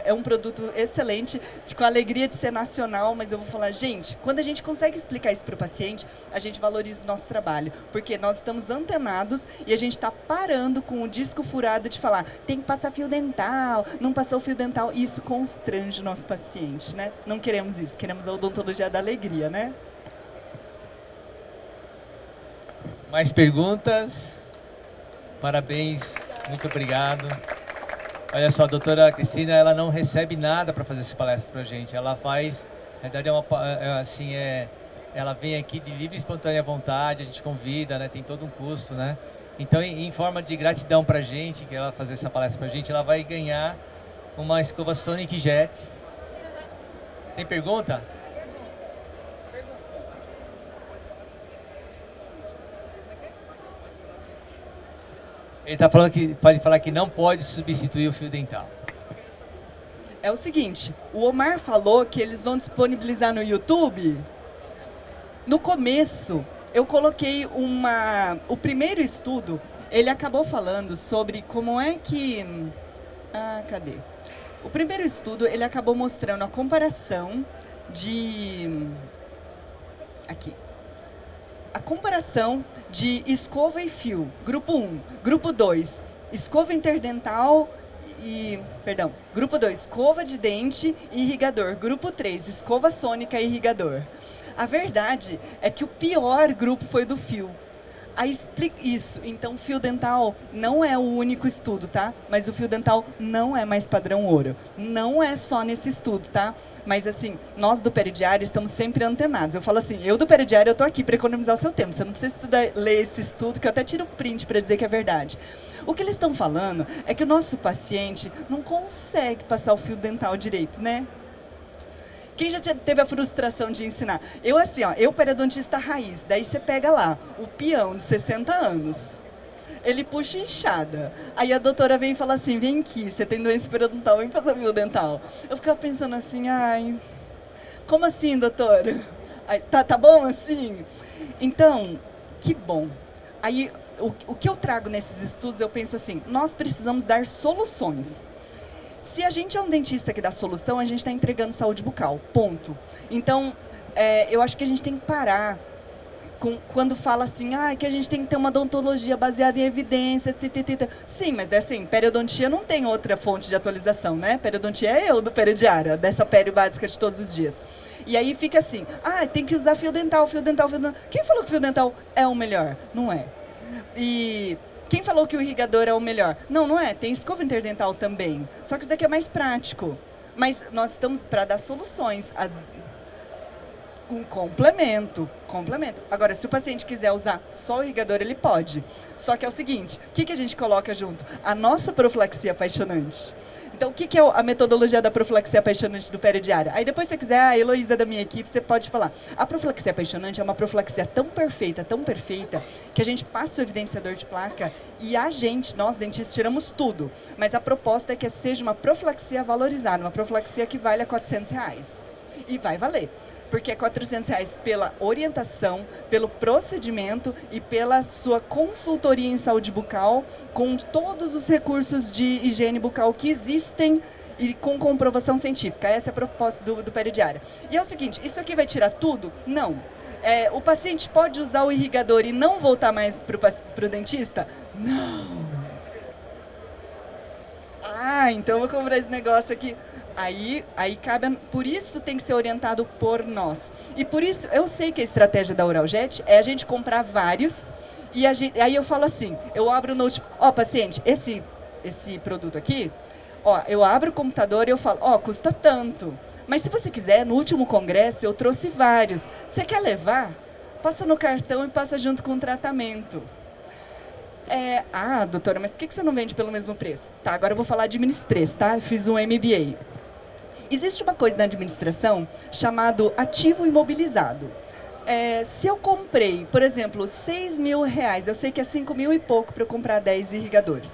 é um produto excelente, com a alegria de ser nacional, mas eu vou falar, gente, quando a gente consegue explicar isso para o paciente, a gente valoriza o nosso trabalho, porque nós estamos antenados e a gente está parando com o disco furado de falar, tem que passar fio dental, não passou fio dental, e isso constrange o nosso paciente, né? Não queremos isso, queremos a odontologia da alegria, né? Mais perguntas? Parabéns, muito obrigado. Olha só, a doutora Cristina, ela não recebe nada para fazer essas palestras para a gente. Ela faz, na verdade, ela vem aqui de livre e espontânea vontade, a gente convida, né? Tem todo um custo, né? Então, em forma de gratidão pra gente, que ela fazer essa palestra pra gente, ela vai ganhar uma escova Sonic Jet. Tem pergunta? Ele está falando que pode falar que não pode substituir o fio dental. É o seguinte, o Omar falou que eles vão disponibilizar no YouTube. No começo, eu coloquei o primeiro estudo, ele acabou falando sobre como é que... cadê? O primeiro estudo, ele acabou mostrando a comparação de... Aqui. A comparação de escova e fio, grupo 1. Grupo 2, escova interdental e... Perdão, grupo 2, escova de dente e irrigador. Grupo 3, escova sônica e irrigador. A verdade é que o pior grupo foi do fio. Isso, então fio dental não é o único estudo, tá? Mas o fio dental não é mais padrão ouro. Não é só nesse estudo, tá? Mas assim, nós do Peridiário estamos sempre antenados. Eu falo assim, eu do Peridiário eu tô aqui para economizar o seu tempo. Você não precisa ler esse estudo, que eu até tiro um print para dizer que é verdade. O que eles estão falando é que o nosso paciente não consegue passar o fio dental direito, né? Quem já teve a frustração de ensinar? Eu assim, ó, eu periodontista raiz, daí você pega lá, o peão de 60 anos, ele puxa inchada. Aí a doutora vem e fala assim, vem aqui, você tem doença periodontal, vem fazer fio dental. Eu ficava pensando assim, ai, como assim, doutora? Aí, tá bom assim? Então, que bom. Aí, o que eu trago nesses estudos, eu penso assim, nós precisamos dar soluções. Se a gente é um dentista que dá solução, a gente está entregando saúde bucal, ponto. Então, eu acho que a gente tem que parar quando fala assim, que a gente tem que ter uma odontologia baseada em evidências, Sim, mas assim, periodontia não tem outra fonte de atualização, né? Periodontia é eu do Peridiária, dessa pério básica de todos os dias. E aí fica assim, tem que usar fio dental, fio dental, fio dental. Quem falou que fio dental é o melhor? Não é. E... Quem falou que o irrigador é o melhor? Não é. Tem escova interdental também. Só que isso daqui é mais prático. Mas nós estamos para dar soluções. Um complemento. Agora, se o paciente quiser usar só o irrigador, ele pode. Só que é o seguinte, o que a gente coloca junto? A nossa profilaxia apaixonante. Então, o que é a metodologia da profilaxia apaixonante do Peridiária? Aí depois, se você quiser, a Heloísa da minha equipe, você pode falar. A profilaxia apaixonante é uma profilaxia tão perfeita, que a gente passa o evidenciador de placa e nós dentistas, tiramos tudo. Mas a proposta é que seja uma profilaxia valorizada, uma profilaxia que vale a R$400. E vai valer. Porque é R$400 pela orientação, pelo procedimento e pela sua consultoria em saúde bucal, com todos os recursos de higiene bucal que existem e com comprovação científica. Essa é a proposta do Peridiária. E é o seguinte, isso aqui vai tirar tudo? Não. O paciente pode usar o irrigador e não voltar mais para o dentista? Não. Então eu vou comprar esse negócio aqui. Aí cabe, por isso tem que ser orientado por nós. E por isso, eu sei que a estratégia da Oraljet é a gente comprar vários, e aí eu falo assim, eu abro o notebook, paciente, esse produto aqui, eu abro o computador e eu falo, custa tanto. Mas se você quiser, no último congresso eu trouxe vários. Você quer levar? Passa no cartão e passa junto com o tratamento. Doutora, mas por que você não vende pelo mesmo preço? Tá, agora eu vou falar de administrês, tá? Eu fiz um MBA. Existe uma coisa na administração chamado ativo imobilizado. Se eu comprei, por exemplo, R$6.000, eu sei que é 5 mil e pouco para eu comprar 10 irrigadores.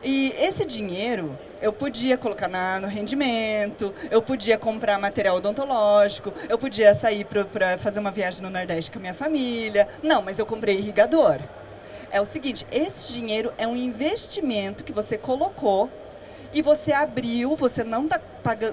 E esse dinheiro eu podia colocar no rendimento, eu podia comprar material odontológico, eu podia sair para fazer uma viagem no Nordeste com a minha família. Não, mas eu comprei irrigador. É o seguinte, esse dinheiro é um investimento que você colocou e você abriu, você não está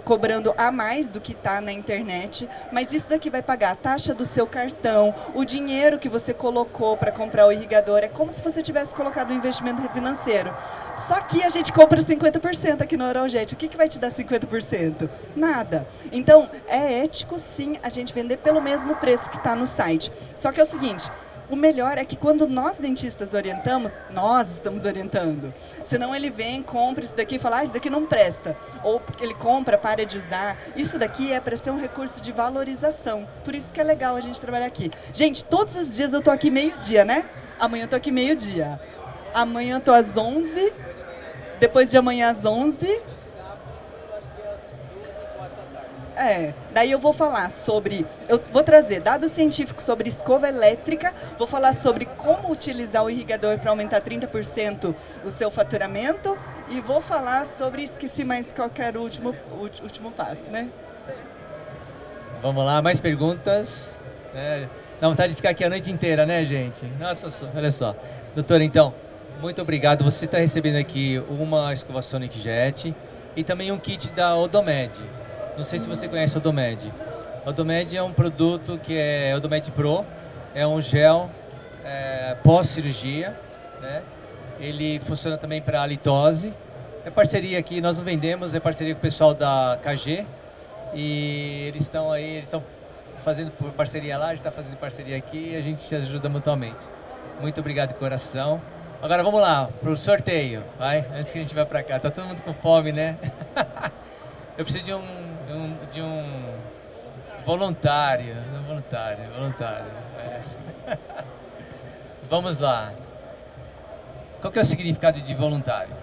cobrando a mais do que está na internet, mas isso daqui vai pagar a taxa do seu cartão, o dinheiro que você colocou para comprar o irrigador, é como se você tivesse colocado um investimento financeiro. Só que a gente compra 50% aqui no Oraljet. O que vai te dar 50%? Nada. Então, é ético sim a gente vender pelo mesmo preço que está no site. Só que é o seguinte, O melhor é que quando nós dentistas orientamos, nós estamos orientando. Senão ele vem, compra isso daqui e fala, isso daqui não presta. Ou ele compra, para de usar. Isso daqui é para ser um recurso de valorização. Por isso que é legal a gente trabalhar aqui. Gente, todos os dias eu tô aqui meio-dia, né? Amanhã eu tô aqui meio-dia. Amanhã eu tô às 11, depois de amanhã às 11. Daí eu vou falar sobre, eu vou trazer dados científicos sobre escova elétrica, vou falar sobre como utilizar o irrigador para aumentar 30% o seu faturamento e vou falar sobre, esqueci mais qual que era o último passo, né? Vamos lá, mais perguntas? Dá vontade de ficar aqui a noite inteira, né, gente? Nossa, olha só. Doutora, então, muito obrigado. Você está recebendo aqui uma escova Sonic Jet e também um kit da Odomed. Não sei se você conhece o Odomed. O Odomed é um produto que é Odomed Pro, é um gel pós-cirurgia, né? Ele funciona também para halitose. É parceria aqui, nós não vendemos, é parceria com o pessoal da KG. E eles estão fazendo por parceria lá, a gente está fazendo parceria aqui e a gente se ajuda mutuamente. Muito obrigado de coração. Agora vamos lá, para o sorteio, vai? Antes que a gente vá para cá. Tá todo mundo com fome, né? Eu preciso de um voluntário. Vamos lá. Qual que é o significado de voluntário?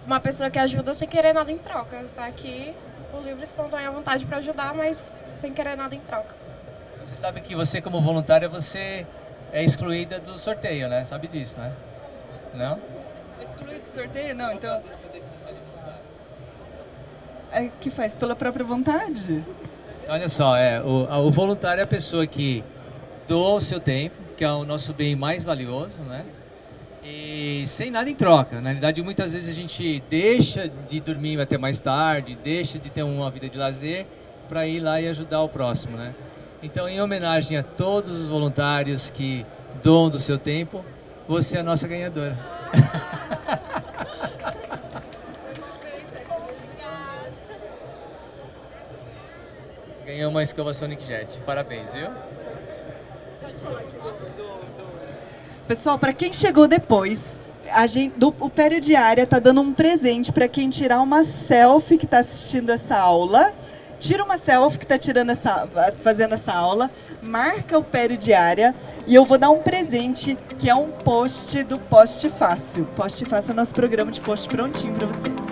Uma pessoa que ajuda sem querer nada em troca. Tá aqui por livre e espontânea vontade para ajudar, mas sem querer nada em troca. Você sabe que você, como voluntária, você é excluída do sorteio, né? Sabe disso, né? Não? Excluído do sorteio? Não, então... que faz pela própria vontade. Olha só, o voluntário é a pessoa que doa o seu tempo, que é o nosso bem mais valioso, né? E sem nada em troca. Na realidade, muitas vezes a gente deixa de dormir até mais tarde, deixa de ter uma vida de lazer para ir lá e ajudar o próximo, né? Então, em homenagem a todos os voluntários que doam do seu tempo, você é a nossa ganhadora. Ganhou uma escova Sonic Jet. Parabéns, viu? Pessoal, para quem chegou depois, o Pério Diária está dando um presente para quem tirar uma selfie que está assistindo essa aula. Tira uma selfie que está fazendo essa aula, marca o Pério Diária e eu vou dar um presente que é um post do Post Fácil. Post Fácil é o nosso programa de post prontinho para você.